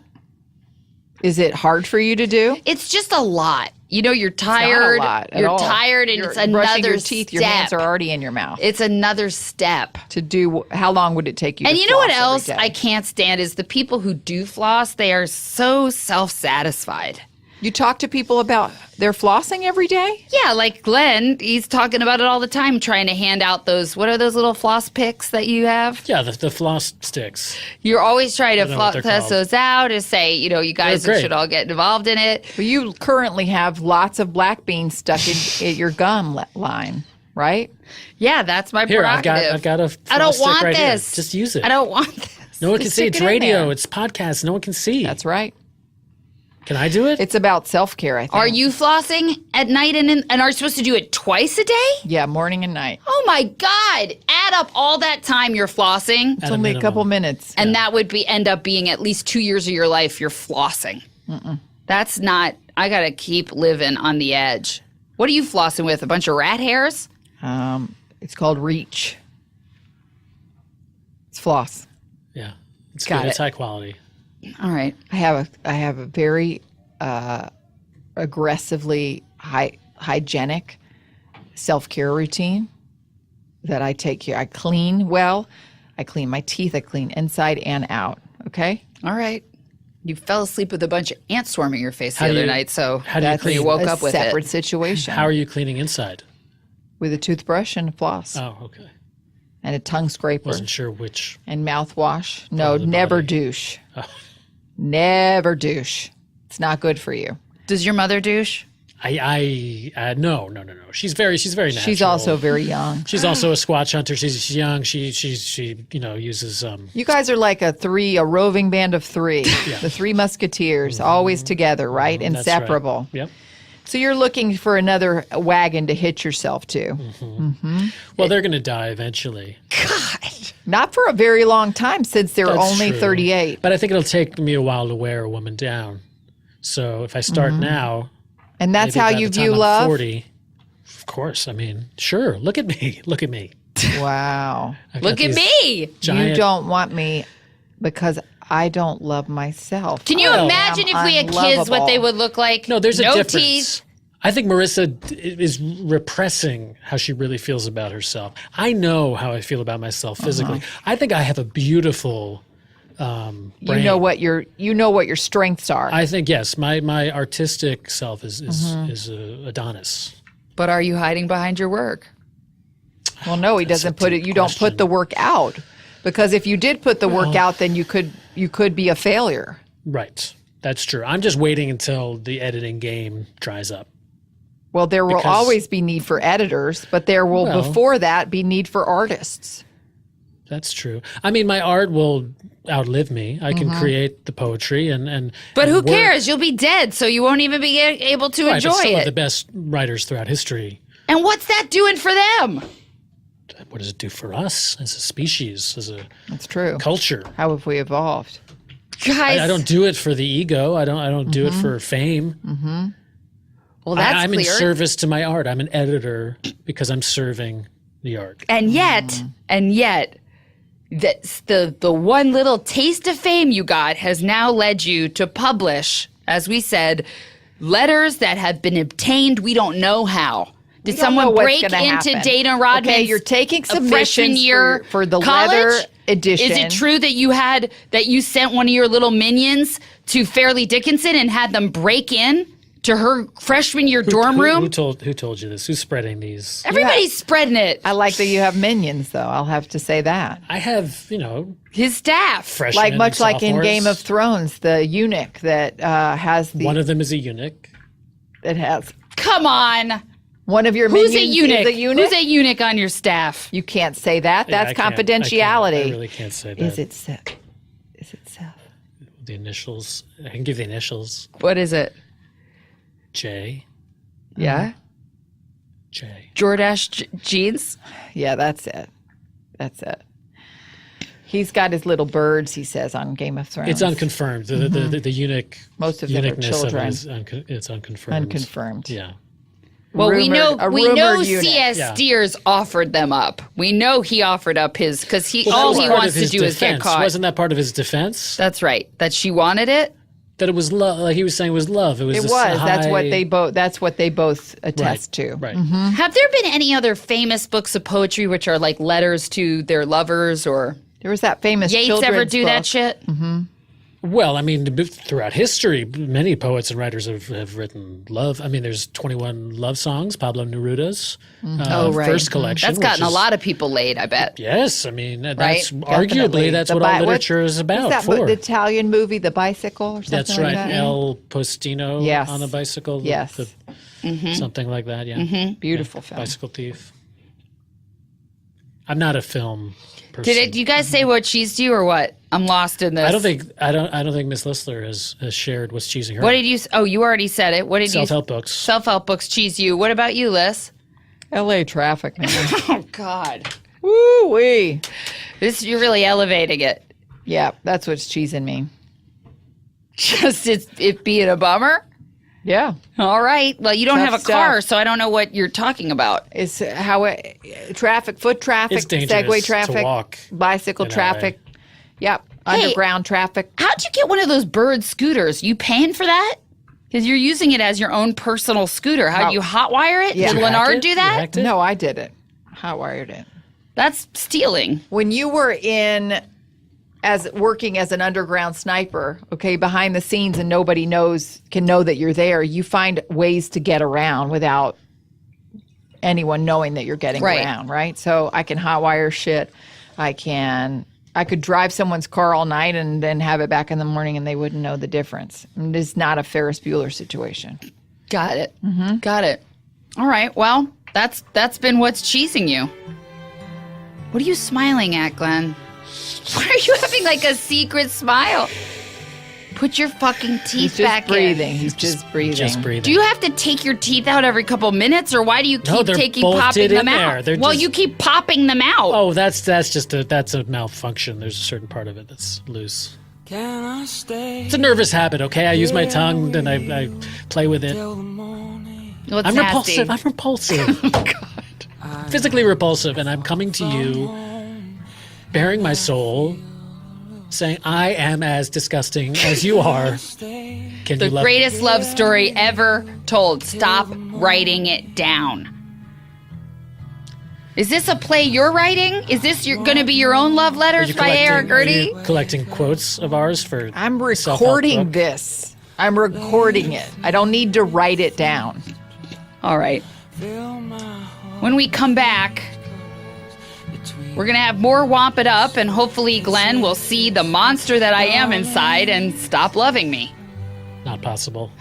Is it hard for you to do? It's just a lot. You're It's not tired. a lot at You're all. tired, and You're it's another brushing your teeth. step. Your hands are already in your mouth. It's another step. To do, how long would it take you? And to you know what floss every else day? I can't stand is the people who do floss. They are so self-satisfied. You talk to people about their flossing every day? Yeah, like Glenn, he's talking about it all the time, trying to hand out those. What are those little floss picks that you have? Yeah, the floss sticks. You're always trying to know what they're test called. those out and say, you guys They're great. should all get involved in it. Well, you currently have lots of black beans stuck in your gum line, right? Yeah, that's my Here, prerogative. I've got a floss I don't stick want right here. this. Just use it. I don't want this. No one can Just see. stick It's it in radio. there. It's podcast. No one can see. That's right. Can I do it? It's about self-care, I think. Are you flossing at night and are you supposed to do it twice a day? Yeah, morning and night. Oh my God. Add up all that time you're flossing. It's only a couple minutes. And that would end up being at least 2 years of your life you're flossing. That's not, I got to keep living on the edge. What are you flossing with? A bunch of rat hairs? It's called Reach. It's floss. Yeah. It's Got good. it. It's high quality. All right. I have a very aggressively hygienic self-care routine that I take care. I clean well. I clean my teeth. I clean inside and out. Okay? All right. You fell asleep with a bunch of ants swarming your face the How do other you- night, so how do you that's clean? you woke a up with separate it. situation. How are you cleaning inside? With a toothbrush and a floss Oh, okay. and a tongue scraper Wasn't sure which. and mouthwash. No, of the never body. douche. Oh. Never douche. It's not good for you. Does your mother douche? No. She's very natural. She's also very young. She's also a squatch hunter. She's young. She uses You guys are like a roving band of 3. The 3 Musketeers, always together, right? That's right. Inseparable. Yep. So you're looking for another wagon to hitch yourself to. Well, they're going to die eventually. Not for a very long time, since they're That's only true. 38. But I think it'll take me a while to wear a woman down. So if I start now, And that's maybe how by you the time view I'm love? 40, of course. I mean, sure. Look at me. Look at me. Wow. I've got Look at these me. Giant, You don't want me because I don't love myself. Can you Well, imagine if we had kids what they would look like? No, there's a difference. teeth. I think Marissa is repressing how she really feels about herself. I know how I feel about myself physically. I think I have a beautiful brain. You know what your strengths are. I think yes, my artistic self is Adonis. But are you hiding behind your work? Well, no, he doesn't put it. You don't put the work out, because if you did put the work out, then you could be a failure. Right, that's true. I'm just waiting until the editing game dries up. Well, there will Because- always be need for editors, but there will Well- before that be need for artists. That's true. I mean, my art will outlive me. I can create the poetry and But who work- cares? You'll be dead, so you won't even be able to Right, enjoy but still it. of the best writers throughout history. And what's that doing for them? What does it do for us as a species, as a That's true. culture? How have we evolved? Guys, I don't do it for the ego. I don't do it for fame. well, that's I'm clear. in service to my art. I'm an editor because I'm serving the art. And yet, the one little taste of fame you got has now led you to publish, as we said, letters that have been obtained we don't know how. Did We don't someone know what's break gonna into happen. Dana Rodman's Okay, you're taking freshman submissions year for the college? leather edition. Is it true that you sent one of your little minions to Fairleigh Dickinson and had them break in to her freshman year dorm room? Who told you this? Who's spreading these? Everybody's spreading it. I like that you have minions, though. I'll have to say that. I have, His staff. freshmen Like and much like in sophomores. Game of Thrones, the eunuch that has the One of them is a eunuch. that has Come on. one of your Who's minions a eunuch? is a eunuch. Who's a eunuch on your staff? You can't say that. Yeah, That's I can't- confidentiality. I really can't say that. Is it Seth? Is it Seth? The initials. I can give the initials. What is it? J. Yeah. J. Jordache jeans? Yeah, that's it. That's it. He's got his little birds, he says, on Game of Thrones. It's unconfirmed. The eunuch. Most of them are eunuchness children. Of it is it's unconfirmed. Unconfirmed. Yeah. Well, we know rumored eunuch. C.S. Yeah. Steers offered them up. We know he offered up his because Well, that all was he part wants of to his do is get defense. caught. Wasn't that part of his defense? That's right. That she wanted it. That it was love. Like he was saying, it was love. It was. It this was. That's what high- they both. That's what they both attest to. Right. Have there been any other famous books of poetry which are like letters to their lovers or There was that famous Yates children's ever do book. that shit? Well, I mean, throughout history, many poets and writers have written love. I mean, there's 21 love songs, Pablo Neruda's Oh, right. first collection. That's gotten which a is- lot of people laid, I bet. Yes, I mean, that's Right? arguably Definitely. that's The what all bi- literature is about. What's that for the Italian movie, The Bicycle, or something that's like right, that? El Postino Yes. on a bicycle. Yes. Something like that. Yeah, Beautiful film. Bicycle Thief. I'm not a film person. Did you guys say what cheesed you or what? I'm lost in this. I don't think Miss Listler has shared what's cheesing her. What did you? Oh, you already said it. What did you? Self-help books. Self-help books cheese you. What about you, Liz? L.A. traffic, man. Oh God, Woo wee. you're really elevating it. Yeah, that's what's cheesing me. Just it being a bummer. Yeah, All right. Well, you don't Tough have a car, stuff. so I don't know what you're talking about. it's how foot traffic, It's dangerous Segway to traffic, walk bicycle in LA. traffic. Yep, underground traffic. How'd you get one of those bird scooters? You paying for that? Because you're using it as your own personal scooter. How'd you hotwire it? Yeah. Did Did you Leonard hack it? do You that? hacked it? No, I did it. Hotwired it. That's stealing. When you were working as an underground sniper, okay, behind the scenes, and nobody can know that you're there, you find ways to get around without anyone knowing that you're getting Right. around, right? So I can hotwire shit. I could drive someone's car all night and then have it back in the morning and they wouldn't know the difference. It is not a Ferris Bueller situation. Got it. Got it. All right. Well, that's been what's cheesing you. What are you smiling at, Glenn? Why are you having like a secret smile? Put your fucking teeth He's just back breathing. in. He's just breathing. Just breathing. Do you have to take your teeth out every couple minutes, or why do you No, keep they're popping bolted them in there. out? They're Well, just- you keep popping them out. Oh, that's a malfunction. There's a certain part of it that's loose. Can I stay It's a nervous habit, okay? I use my tongue and I play with it. till the morning? Well, it's I'm nasty. repulsive. I'm repulsive. Physically repulsive, and I'm coming to you, bearing my soul, saying I am as disgusting as you are. Can The you love greatest love story ever told. Stop writing it down. Is this a play you're writing? Is this going to be your own love letters by Eric Gertie? collecting quotes of ours for I'm self-help recording book? this. I'm recording it. I don't need to write it down. All right. When we come back, we're going to have more Womp It Up, and hopefully Glenn will see the monster that I am inside and stop loving me. Not possible.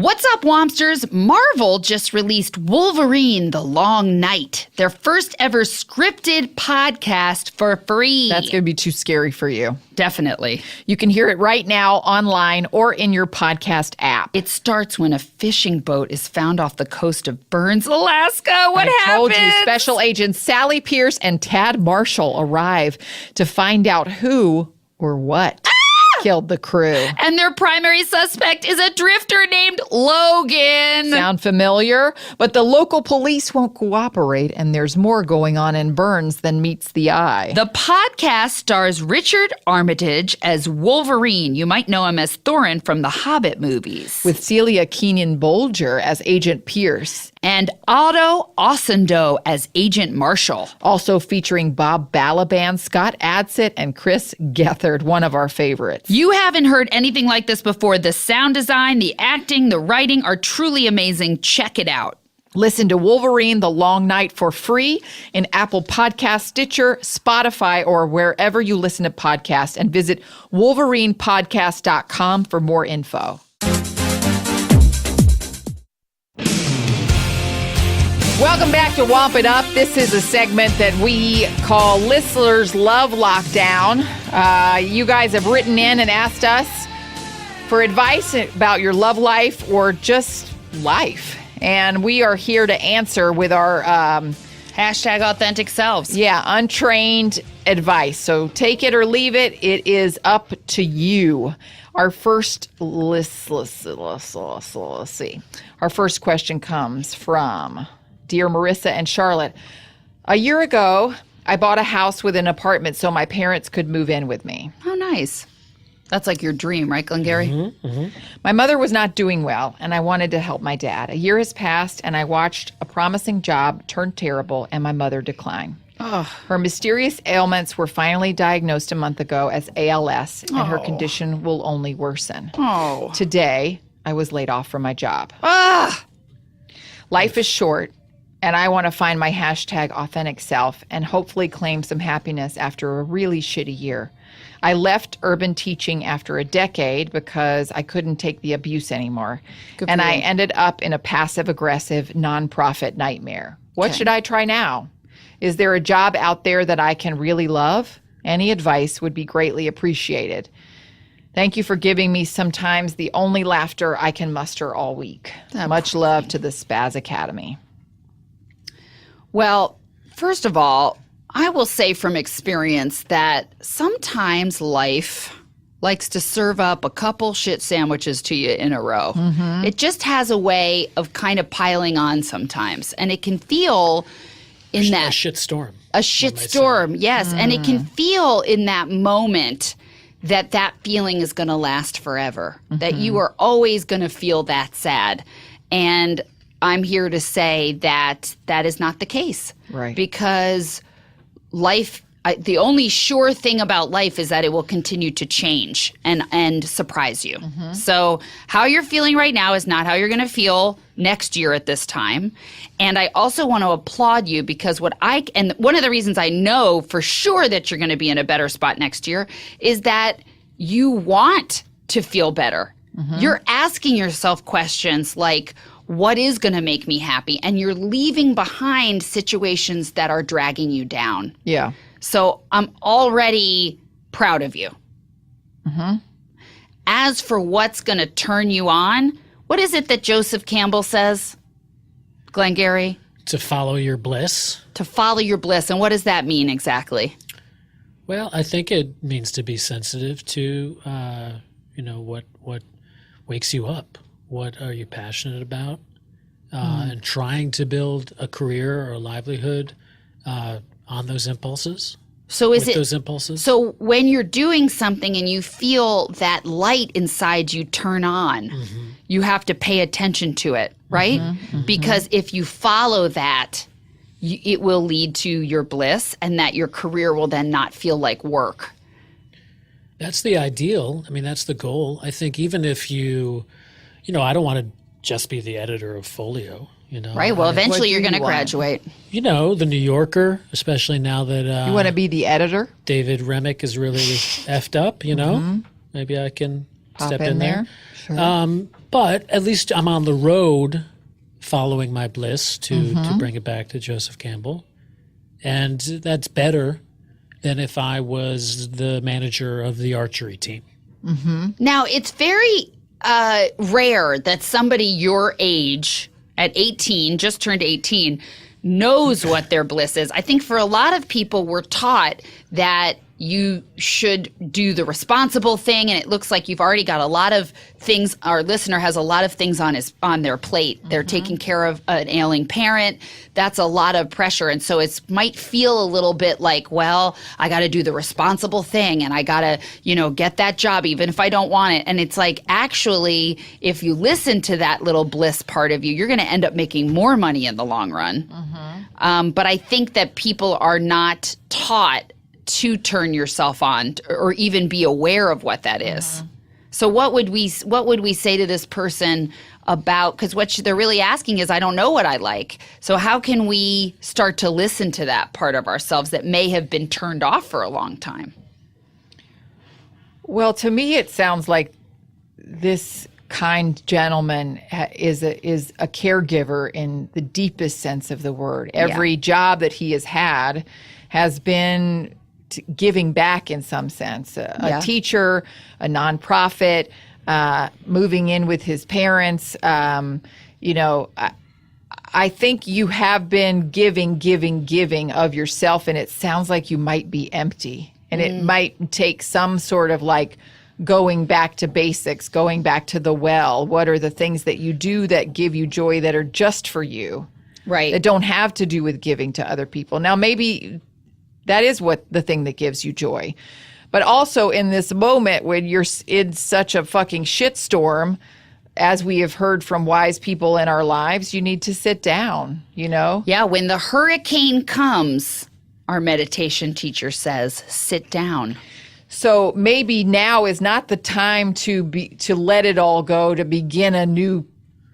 What's up, Wompsters? Marvel just released Wolverine, The Long Night, their first ever scripted podcast for free. That's going to be too scary for you. Definitely. You can hear it right now online or in your podcast app. It starts when a fishing boat is found off the coast of Burns, Alaska. What I happens? told you, Special Agents Sally Pierce and Tad Marshall arrive to find out who or what killed the crew. And their primary suspect is a drifter named Logan. Sound familiar? But the local police won't cooperate, and there's more going on in Burns than meets the eye. The podcast stars Richard Armitage as Wolverine. You might know him as Thorin from the Hobbit movies. With Celia Keenan-Bolger as Agent Pierce. And Otto Ossendo as Agent Marshall. Also featuring Bob Balaban, Scott Adsit, and Chris Gethard, one of our favorites. You haven't heard anything like this before. The sound design, the acting, the writing are truly amazing. Check it out. Listen to Wolverine, The Long Night for free in Apple Podcasts, Stitcher, Spotify, or wherever you listen to podcasts. And visit wolverinepodcast.com for more info. Welcome back to Womp It Up. This is a segment that we call Listeners Love Lockdown. You guys have written in and asked us for advice about your love life or just life. And we are here to answer with our Hashtag authentic selves. untrained advice. So take it or leave it. It is up to you. Our first let's see. Our first question comes from Dear Marissa and Charlotte. A year ago, I bought a house with an apartment so my parents could move in with me. Oh, nice. That's like your dream, right, Glen-Garry? Mm-hmm, mm-hmm. My mother was not doing well, and I wanted to help my dad. A year has passed, and I watched a promising job turn terrible, and my mother decline. Her mysterious ailments were finally diagnosed a month ago as ALS, and her condition will only worsen. Today, I was laid off from my job. Life is short, and I want to find my hashtag authentic self and hopefully claim some happiness after a really shitty year. I left urban teaching after a decade because I couldn't take the abuse anymore. And I ended up in a passive-aggressive nonprofit nightmare. What should I try now? Is there a job out there that I can really love? Any advice would be greatly appreciated. Thank you for giving me sometimes the only laughter I can muster all week. Much love to the Spaz Academy. Well, first of all, I will say from experience that sometimes life likes to serve up a couple shit sandwiches to you in a row. Mm-hmm. It just has a way of kind of piling on sometimes. And it can feel in that... A shit storm. A shit storm, yes. And it can feel in that moment that feeling is going to last forever, that you are always going to feel that sad. And I'm here to say that that is not the case. Right. Because life, the only sure thing about life is that it will continue to change and surprise you. Mm-hmm. So how you're feeling right now is not how you're going to feel next year at this time. And I also want to applaud you because one of the reasons I know for sure that you're going to be in a better spot next year is that you want to feel better. Mm-hmm. You're asking yourself questions like, what is going to make me happy? And you're leaving behind situations that are dragging you down. Yeah. So I'm already proud of you. Mm-hmm. As for what's going to turn you on, what is it that Joseph Campbell says, Glen-Garry? To follow your bliss. To follow your bliss. And what does that mean exactly? Well, I think it means to be sensitive to, what wakes you up. What are you passionate about? And trying to build a career or a livelihood on those impulses. Those impulses? So when you're doing something and you feel that light inside you turn on, you have to pay attention to it, right? Because if you follow that, it will lead to your bliss and that your career will then not feel like work. That's the ideal. I mean, that's the goal. I think even if I don't want to just be the editor of Folio, Right. Well, eventually you're going to graduate. The New Yorker, especially now that... you want to be the editor? David Remick is really effed up, Maybe I can step in in there. Sure. But at least I'm on the road following my bliss, to bring it back to Joseph Campbell. And that's better than if I was the manager of the archery team. Now, it's very rare that somebody your age at 18, just turned 18, knows what their bliss is. I think for a lot of people, we're taught that you should do the responsible thing, and it looks like you've already got a lot of things. Our listener has a lot of things on their plate. They're taking care of an ailing parent. That's a lot of pressure, and so it might feel a little bit like, well, I got to do the responsible thing, and I got to, get that job even if I don't want it. And it's like, actually, if you listen to that little bliss part of you, you're going to end up making more money in the long run. But I think that people are not taught to turn yourself on or even be aware of what that is. So what would we say to this person about, because what they're really asking is, I don't know what I like. So how can we start to listen to that part of ourselves that may have been turned off for a long time? Well, to me, it sounds like this kind gentleman is a caregiver in the deepest sense of the word. Every job that he has had has been giving back in some sense. A teacher, a nonprofit, moving in with his parents. I think you have been giving of yourself, and it sounds like you might be empty. And it might take some sort of like going back to basics, going back to the well. What are the things that you do that give you joy that are just for you? Right. That don't have to do with giving to other people. Now, maybe that is what the thing that gives you joy. But also in this moment when you're in such a fucking shitstorm, as we have heard from wise people in our lives, you need to sit down, Yeah, when the hurricane comes, our meditation teacher says, sit down. So maybe now is not the time to let it all go, to begin a new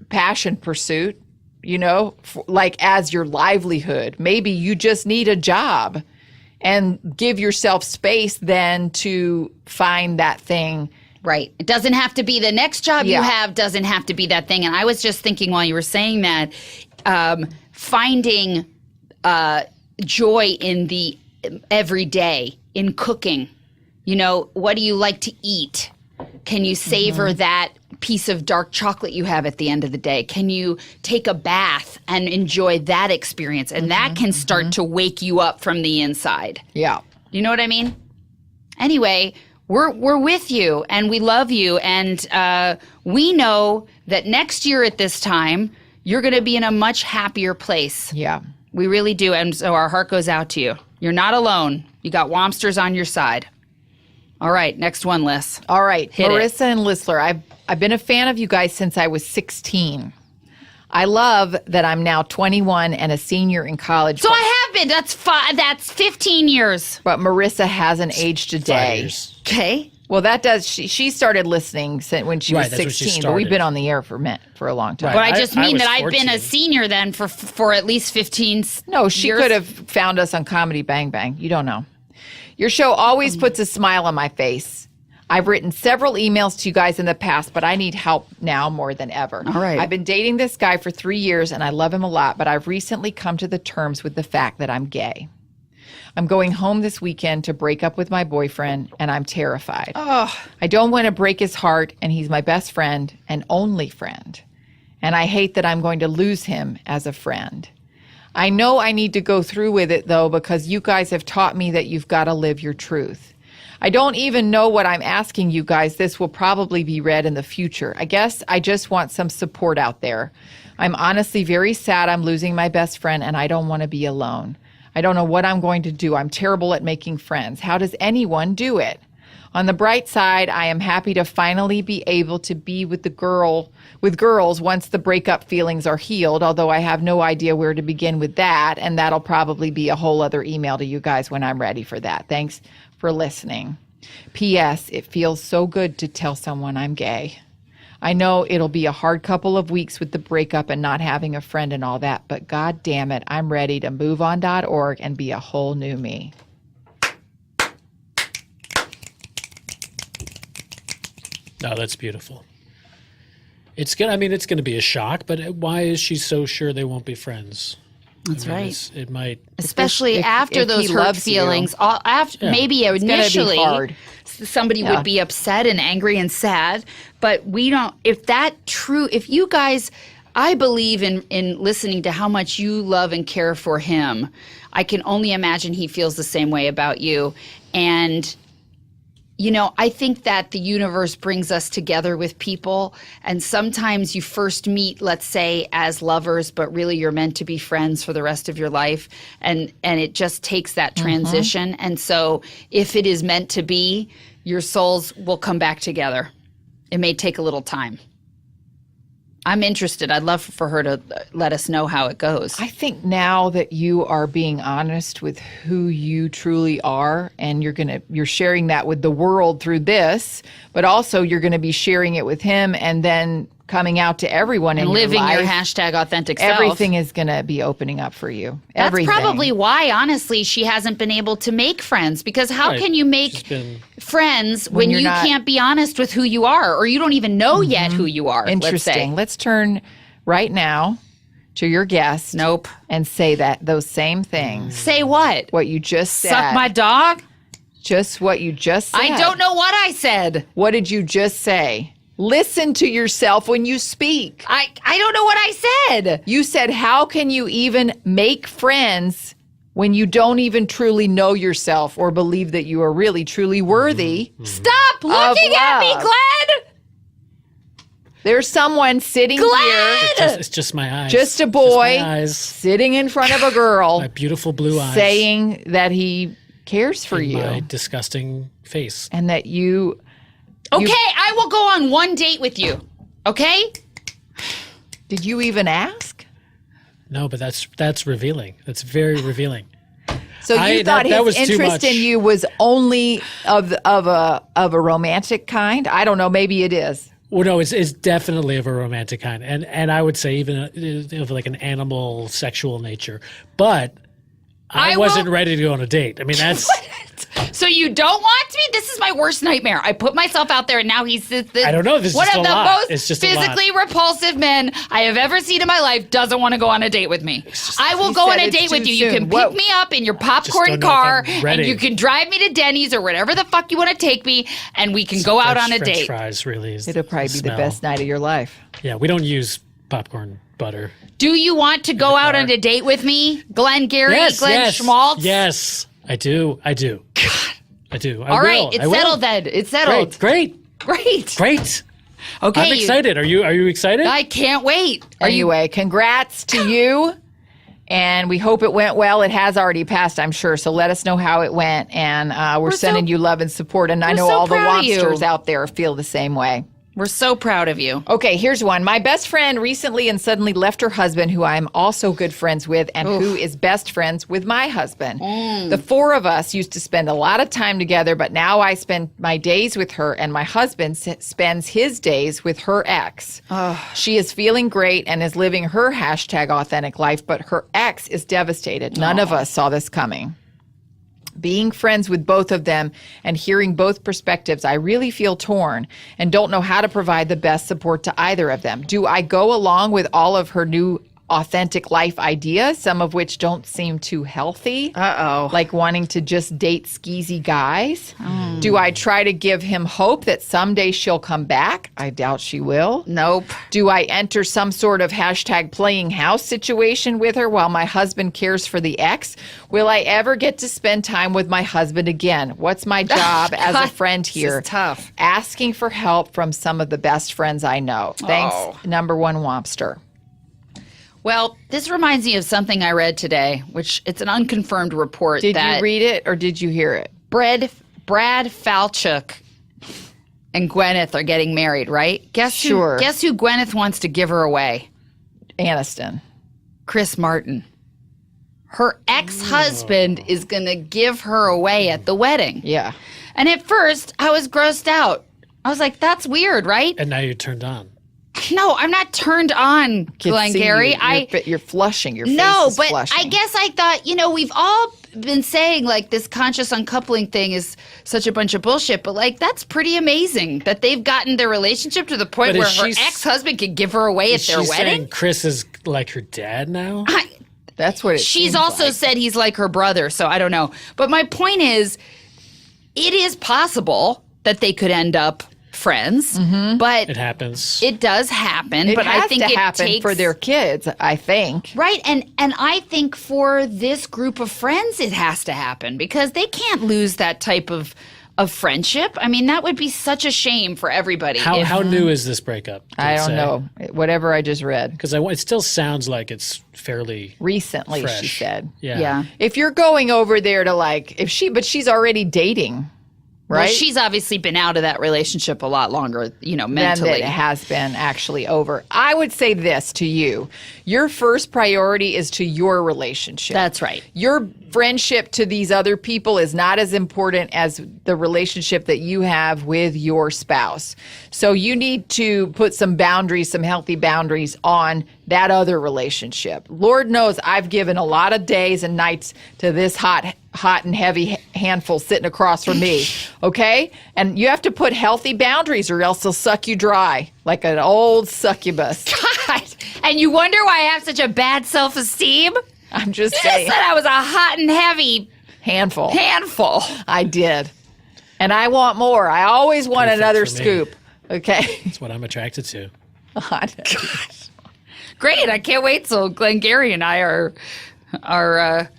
passion pursuit, like as your livelihood. Maybe you just need a job. And give yourself space then to find that thing. Right. It doesn't have to be the next job you have, doesn't have to be that thing. And I was just thinking while you were saying that, finding joy in the everyday, in cooking. What do you like to eat? Can you savor that piece of dark chocolate you have at the end of the day? Can you take a bath and enjoy that experience? And that can start to wake you up from the inside. Yeah. You know what I mean? Anyway, we're with you and we love you. And we know that next year at this time, you're going to be in a much happier place. Yeah. We really do. And so our heart goes out to you. You're not alone. You got Wompsters on your side. All right, next one, Liz. All right, Hit Marissa and Listler, I've been a fan of you guys since I was 16. I love that I'm now 21 and a senior in college. So I have been. That's 15 years. But Marissa hasn't aged a 5 day. years. Okay. Well, that does. She started listening when she was Right, that's when she 16, but we've started. been on the air for a long time. Right. But I just mean was that I've been 14. a senior then for at least 15 No, she years. could have found us on Comedy Bang Bang. You don't know. Your show always puts a smile on my face. I've written several emails to you guys in the past, but I need help now more than ever. All right. I've been dating this guy for 3 years, and I love him a lot, but I've recently come to the terms with the fact that I'm gay. I'm going home this weekend to break up with my boyfriend, and I'm terrified. Oh. I don't want to break his heart, and he's my best friend and only friend. And I hate that I'm going to lose him as a friend. I know I need to go through with it, though, because you guys have taught me that you've got to live your truth. I don't even know what I'm asking you guys. This will probably be read in the future. I guess I just want some support out there. I'm honestly very sad I'm losing my best friend, and I don't want to be alone. I don't know what I'm going to do. I'm terrible at making friends. How does anyone do it? On the bright side, I am happy to finally be able to be with girls once the breakup feelings are healed, although I have no idea where to begin with that, and that'll probably be a whole other email to you guys when I'm ready for that. Thanks for listening. P.S. It feels so good to tell someone I'm gay. I know it'll be a hard couple of weeks with the breakup and not having a friend and all that, but God damn it, I'm ready to move on.org and be a whole new me. No, that's beautiful. It's gonna. I mean, it's going to be a shock. But why is she so sure they won't be friends? That's right. It might, especially If- after if those he hurt loves you. feelings. Maybe gonna be initially, hard. somebody Yeah. would be upset and angry and sad. But we don't. If you guys, I believe in listening to how much you love and care for him. I can only imagine he feels the same way about you. And I think that the universe brings us together with people, and sometimes you first meet, let's say, as lovers, but really you're meant to be friends for the rest of your life, and it just takes that transition. And so if it is meant to be, your souls will come back together. It may take a little time. I'm interested. I'd love for her to let us know how it goes. I think now that you are being honest with who you truly are, and you're sharing that with the world through this, but also you're going to be sharing it with him, and then coming out to everyone and in living your your life. hashtag authentic self. Everything is going to be opening up for you. That's Everything. probably why, honestly, she hasn't been able to make friends. Because how Right. can you make She's been- friends when you're you not- can't be honest with who you are, or you don't even know yet who you are? Interesting. Let's Let's turn right now to your guest. say. Nope. And say those same things. Say what? What you just said. Suck my dog? Just what you just said. I don't know what I said. What did you just say? Listen to yourself when you speak. I don't know what I said. You said, how can you even make friends when you don't even truly know yourself or believe that you are really, truly worthy? Stop looking at me, love. Glenn. There's someone sitting Glenn! here, It's just my eyes. just a Just boy, my eyes. sitting in front of a girl, My beautiful blue eyes. saying that he cares for in you my disgusting face. and that you. Okay, I will go on one date with you. Okay? Did you even ask? No, but that's revealing. That's very revealing. So you thought that was his too interest much. in you was only of a romantic kind? I don't know. Maybe it is. Well, no, it's definitely of a romantic kind, and I would say even of like an animal sexual nature. But I wasn't ready to go on a date. I mean, that's So you don't want me? This is my worst nightmare. I put myself out there, and now he's I don't know. This is one just of a the lot. most It's just a lot. physically repulsive men I have ever seen in my life. Doesn't want to go on a date with me. I will go on said a it's date with too you. You soon. can Whoa. pick me up in your don't popcorn know if car, I'm and ready. you can drive me to Denny's or whatever the fuck you want to take me, and we can go out on a French date. fries really is. It'll probably be the smell. best night of your life. Yeah, we don't use popcorn butter. Do you want to go out on a date with me, Glen-Garry, Glen Schmaltz? Yes, I do. I do. I do. All right, it's settled then. It's settled. Great. Great. Okay. I'm excited. Are you excited? I can't wait. Anyway, congrats to you. And we hope it went well. It has already passed, I'm sure. So let us know how it went. And we're sending you love and support. And I know so all the proud of you. Wompsters out there feel the same way. We're so proud of you. Okay, here's one. My best friend recently and suddenly left her husband, who I'm also good friends with, and who is best friends with my husband. The four of us used to spend a lot of time together, but now I spend my days with her, and my husband spends his days with her ex. She is feeling great and is living her hashtag authentic life, but her ex is devastated. None of us saw this coming. Being friends with both of them and hearing both perspectives, I really feel torn and don't know how to provide the best support to either of them. Do I go along with all of her new authentic life ideas, some of which don't seem too healthy? Like wanting to just date skeezy guys? Do I try to give him hope that someday she'll come back? I doubt she will. Nope. Do I enter some sort of hashtag playing house situation with her while my husband cares for the ex? Will I ever get to spend time with my husband again? What's my job as a friend here? This is tough. Asking for help from some of the best friends I know. Thanks, number one Wompster. Well, this reminds me of something I read today, which it's an unconfirmed report Did that you read it or did you hear it? Brad Falchuk and Gwyneth are getting married, right? Sure. Guess who Gwyneth wants to give her away? Aniston. Chris Martin. Her ex-husband is going to give her away at the wedding. Yeah. And at first, I was grossed out. I was like, that's weird, right? And now you're turned on. No, I'm not turned on, Glen-Garry. You're flushing. Your face No, is but flushing. I guess I thought, we've all been saying like this conscious uncoupling thing is such a bunch of bullshit, but like that's pretty amazing that they've gotten their relationship to the point But where is her she- ex-husband could give her away at their She's wedding. saying Chris is like her dad now? That's what it She's seems also like. said he's like her brother, so I don't know. But my point is, it is possible that they could end up friends, but It happens. it does happen. It but has I think to it happen takes for their kids, I think. right, and I think for this group of friends, it has to happen because they can't lose that type of friendship. I mean, that would be such a shame for everybody. How new is this breakup? I don't know. Whatever I just read. Because it still sounds like it's fairly Recently, fresh. she said. Yeah. If you're going over there to but she's already dating, right? Well, she's obviously been out of that relationship a lot longer, Than mentally. that it has been actually over. I would say this to you. Your first priority is to your relationship. That's right. Your friendship to these other people is not as important as the relationship that you have with your spouse. So you need to put some boundaries, some healthy boundaries on that other relationship. Lord knows I've given a lot of days and nights to this hot and heavy handful sitting across from me, okay? And you have to put healthy boundaries or else they'll suck you dry like an old succubus. God. And you wonder why I have such a bad self-esteem? I'm just You saying. just said I was a hot and heavy Handful. handful. I did. And I want more. I always want Perfect another for me. scoop. Okay. That's what I'm attracted to. Great. I can't wait till Glen-Garry and I are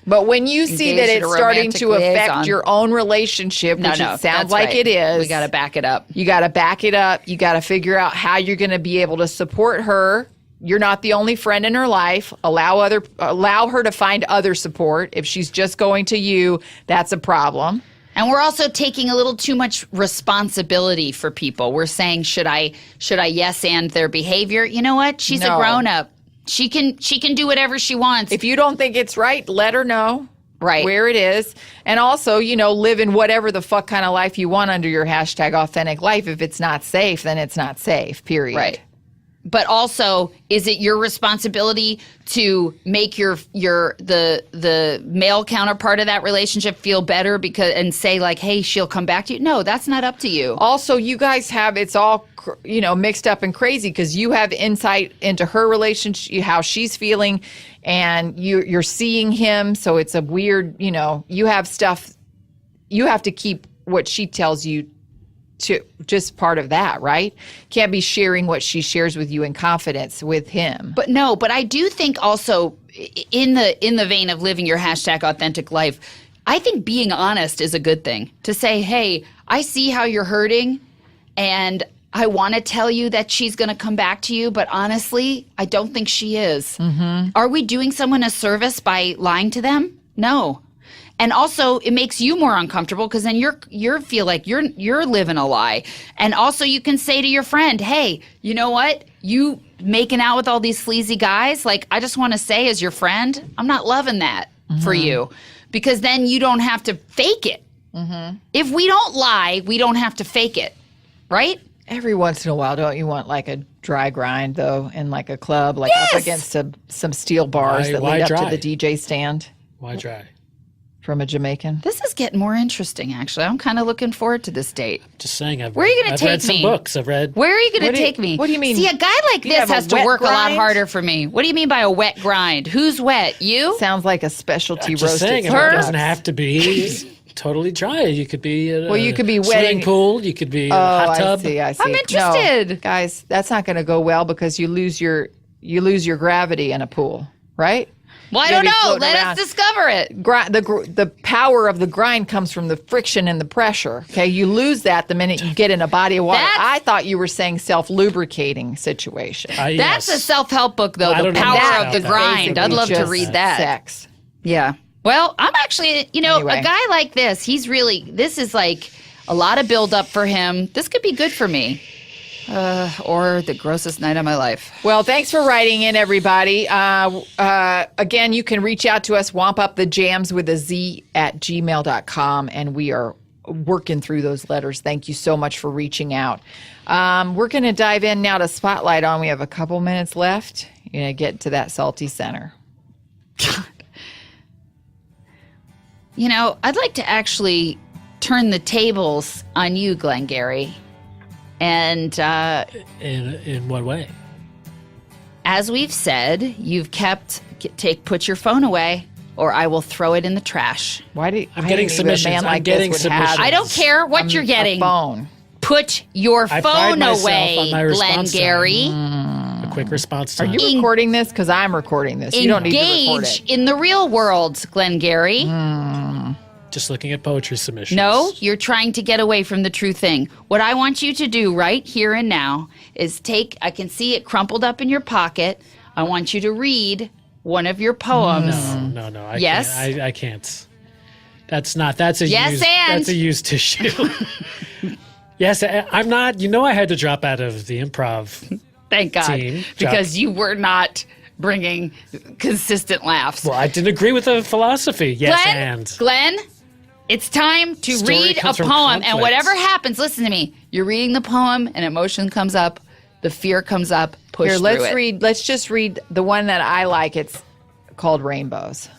But when you see that Engaged in it's a starting romantic to affect liaison. your own relationship, which it sounds that's like right. it is. We got to back it up. You got to back it up. You got to figure out how you're going to be able to support her. You're not the only friend in her life. Allow her to find other support. If she's just going to you, that's a problem. And we're also taking a little too much responsibility for people. We're saying, should I yes and their behavior? You know what? She's No. a grown up. She can do whatever she wants. If you don't think it's right, let her know. Right. Where it is. And also, live in whatever the fuck kind of life you want under your #authentic life. If it's not safe, then it's not safe, period. Right. But also, is it your responsibility to make the male counterpart of that relationship feel better and say like, hey, she'll come back to you? No, that's not up to you. Also, you guys have, it's all, mixed up and crazy because you have insight into her relationship, how she's feeling, and you're seeing him. So it's a weird, you have stuff, you have to keep what she tells you to just part of that, right? Can't be sharing what she shares with you in confidence with him. But I do think also in the vein of living your #authentic life, I think being honest is a good thing. To say, hey, I see how you're hurting and I want to tell you that she's going to come back to you, but honestly, I don't think she is. Mm-hmm. Are we doing someone a service by lying to them? No. And also, it makes you more uncomfortable because then you feel like you're living a lie. And also, you can say to your friend, "Hey, you know what? You making out with all these sleazy guys? Like, I just want to say, as your friend, I'm not loving that for you, because then you don't have to fake it. Mm-hmm. If we don't lie, we don't have to fake it, right? Every once in a while, don't you want like a dry grind though, in like a club, like Yes! up against some steel bars that Why lead up dry? to the DJ stand Why dry? from a Jamaican? This is getting more interesting. Actually, I'm kind of looking forward to this date. Just saying. Where are you gonna I've take read some me? books. I've read. Where are you going What to do you- take me? what do you mean? See, a guy like You this have a has to wet work a lot grind? harder for me. What do you mean by a wet grind? Who's wet? You? Sounds like a specialty Just roasted saying. It turkey. doesn't have to be totally dry. You could be at Well, you could be swimming wetting- pool. You could be in a hot tub. I see. I'm interested. No, guys, that's not going to go well because you lose your gravity in a pool, right? Well, I You're don't gonna be know. floating Let around. us discover it. The power of the grind comes from the friction and the pressure. Okay, you lose that the minute you get in a body of water. That's- I thought you were saying self-lubricating situation. That's a Yes. self-help book, though. I The don't know power about of the that. grind. I'd Basically love to just read that. Sex. Yeah. Well, I'm actually, Anyway. a guy like this, this is like a lot of build-up for him. This could be good for me. Or the grossest night of my life. Well, thanks for writing in, everybody. Again, you can reach out to us, wompupthejams with a Z @gmail.com, and we are working through those letters. Thank you so much for reaching out. We're going to dive in now to Spotlight on. We have a couple minutes left. You're going to get to that salty center. You know, I'd like to actually turn the tables on you, Glen-Garry. And In what way? as we've said, you've put your phone away, or I will throw it in the trash. Why do I'm getting submissions. I'm getting submissions. I don't care what you're getting. A phone. Put your I pride phone myself away, on my response Glen-Garry. A quick response Are time. you recording this? Because I'm recording this. You don't need to record Engage it. in the real world, Glen-Garry. Just looking at poetry submissions. No, you're trying to get away from the true thing. What I want you to do right here and now is I can see it crumpled up in your pocket. I want you to read one of your poems. No. Yes? I can't. That's a Yes, and? That's a used tissue. Yes, I'm not. You know, I had to drop out of the improv. Thank God. Team, because you were not bringing consistent laughs. Well, I didn't agree with the philosophy. Yes, Glen, it's time to Story read a comes from poem. And conflict. whatever happens, listen to me. You're reading the poem, and emotion comes up, the fear comes up, push Here, through it. let's just read the one that I like. It's called Rainbows.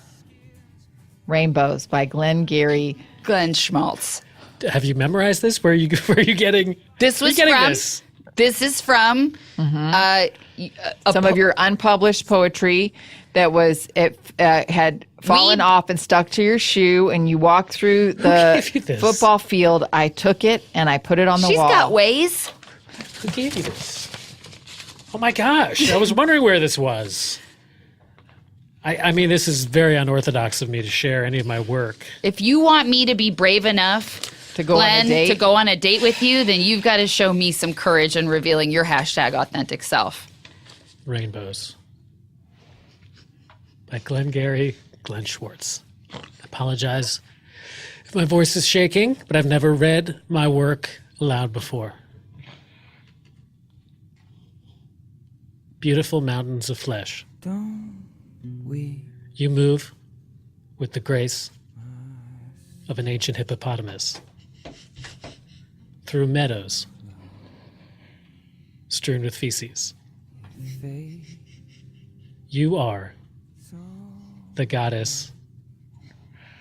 Rainbows by Glen-Garry. Glen Schmaltz. Have you memorized this? Where are you getting? This was where are you getting from. this? This is from. Some of your unpublished poetry that had fallen Read. off and stuck to your shoe, and you walked through the gave you this? football field. I took it and I put it on the She's wall. got ways. Who gave you this? Oh my gosh! I was wondering where this was. I mean, this is very unorthodox of me to share any of my work. If you want me to be brave enough, To go on a Glenn, date? to go on a date with you, then you've got to show me some courage in revealing your #authentic self. Rainbows by Glen-Garry, Glen Schmaltz. I apologize if my voice is shaking, but I've never read my work aloud before. Beautiful mountains of flesh. You move with the grace of an ancient hippopotamus through meadows strewn with feces. You are the goddess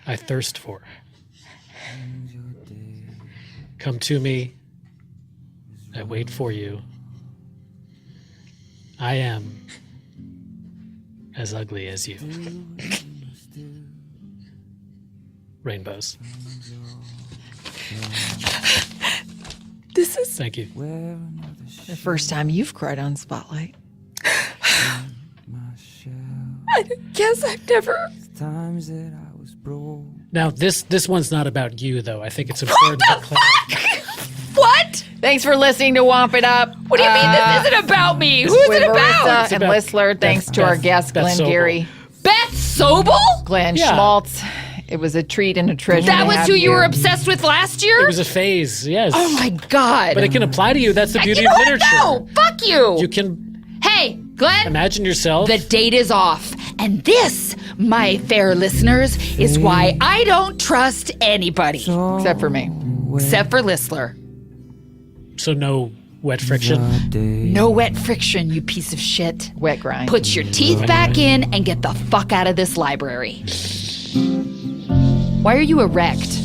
I thirst for. Come to me, I wait for you. I am as ugly as you. Rainbows. This is Thank you. the first time you've cried on Spotlight. I guess I've never. Times that I was broke. Now, this one's not about you, though. I think it's important to clarify. What? Thanks for listening to Womp It Up. What do you mean this isn't about me? Who's with it about? Marissa and about Listler. Thanks to our guest, Beth Glen-Garry. Beth Sobel? Glen Yeah. Schmaltz. It was a treat and a treasure. That to was have who you were obsessed with last year? It was a phase, yes. Oh my God. But it can apply to you. That's the beauty you know of what? literature. No, fuck you. You can Hey, Glenn. imagine yourself. The date is off. And this, my fair listeners, is why I don't trust anybody. Except for me. Except for Listler. So no wet friction. No wet friction, you piece of shit. Wet grind. Put your teeth back in and get the fuck out of this library. Why are you erect?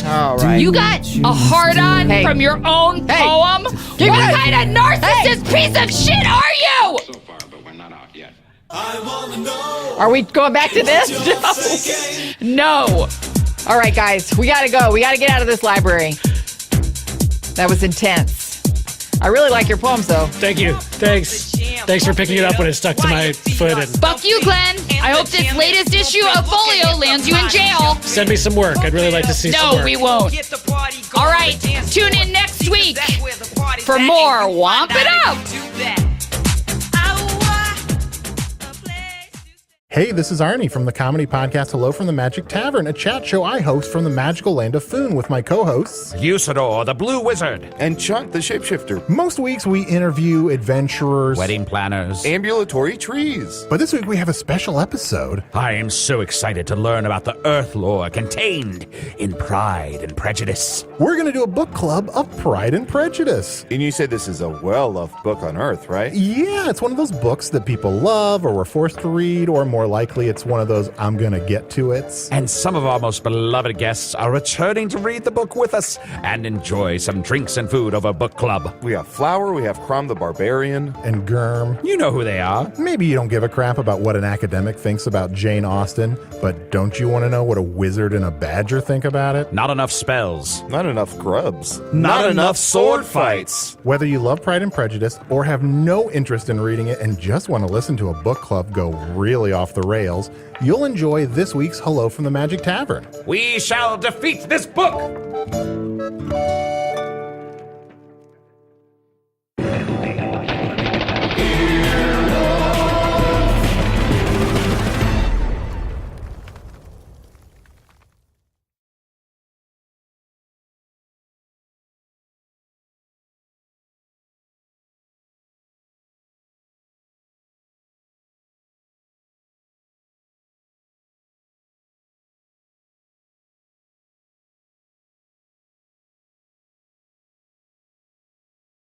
All right. You got a hard-on Hey. from your own poem? Give What me that. kind of narcissist piece of shit are you? So far, but we're not out yet. Are we going back to this? No. All right, guys. We got to go. We got to get out of this library. That was intense. I really like your poems, though. Thank you. Thanks. Thanks for picking it up when it stuck to my foot. And Fuck you, Glenn. I hope this latest issue of Folio lands you in jail. send me some work. I'd really like to see some No, work. we won't. All right, tune in next week for more Womp It Up. Hey, this is Arnie from the comedy podcast Hello from the Magic Tavern, a chat show I host from the magical land of Foon with my co-hosts Usador, the Blue Wizard, and Chunt, the shapeshifter. Most weeks we interview adventurers, wedding planners, ambulatory trees. But this week we have a special episode. I am so excited to learn about the Earth lore contained in Pride and Prejudice. We're going to do a book club of Pride and Prejudice. And you said this is a well-loved book on Earth, right? Yeah, it's one of those books that people love or were forced to read, or more likely it's one of those I'm gonna get to it. And some of our most beloved guests are returning to read the book with us and enjoy some drinks and food over book club. We have Flower, we have Crom the Barbarian. And Germ. You know who they are. Maybe you don't give a crap about what an academic thinks about Jane Austen, but don't you want to know what a wizard and a badger think about it? Not enough spells. Not enough grubs. Not enough sword fights. Whether you love Pride and Prejudice or have no interest in reading it and just want to listen to a book club go really off the rails, you'll enjoy this week's Hello from the Magic Tavern. We shall defeat this book!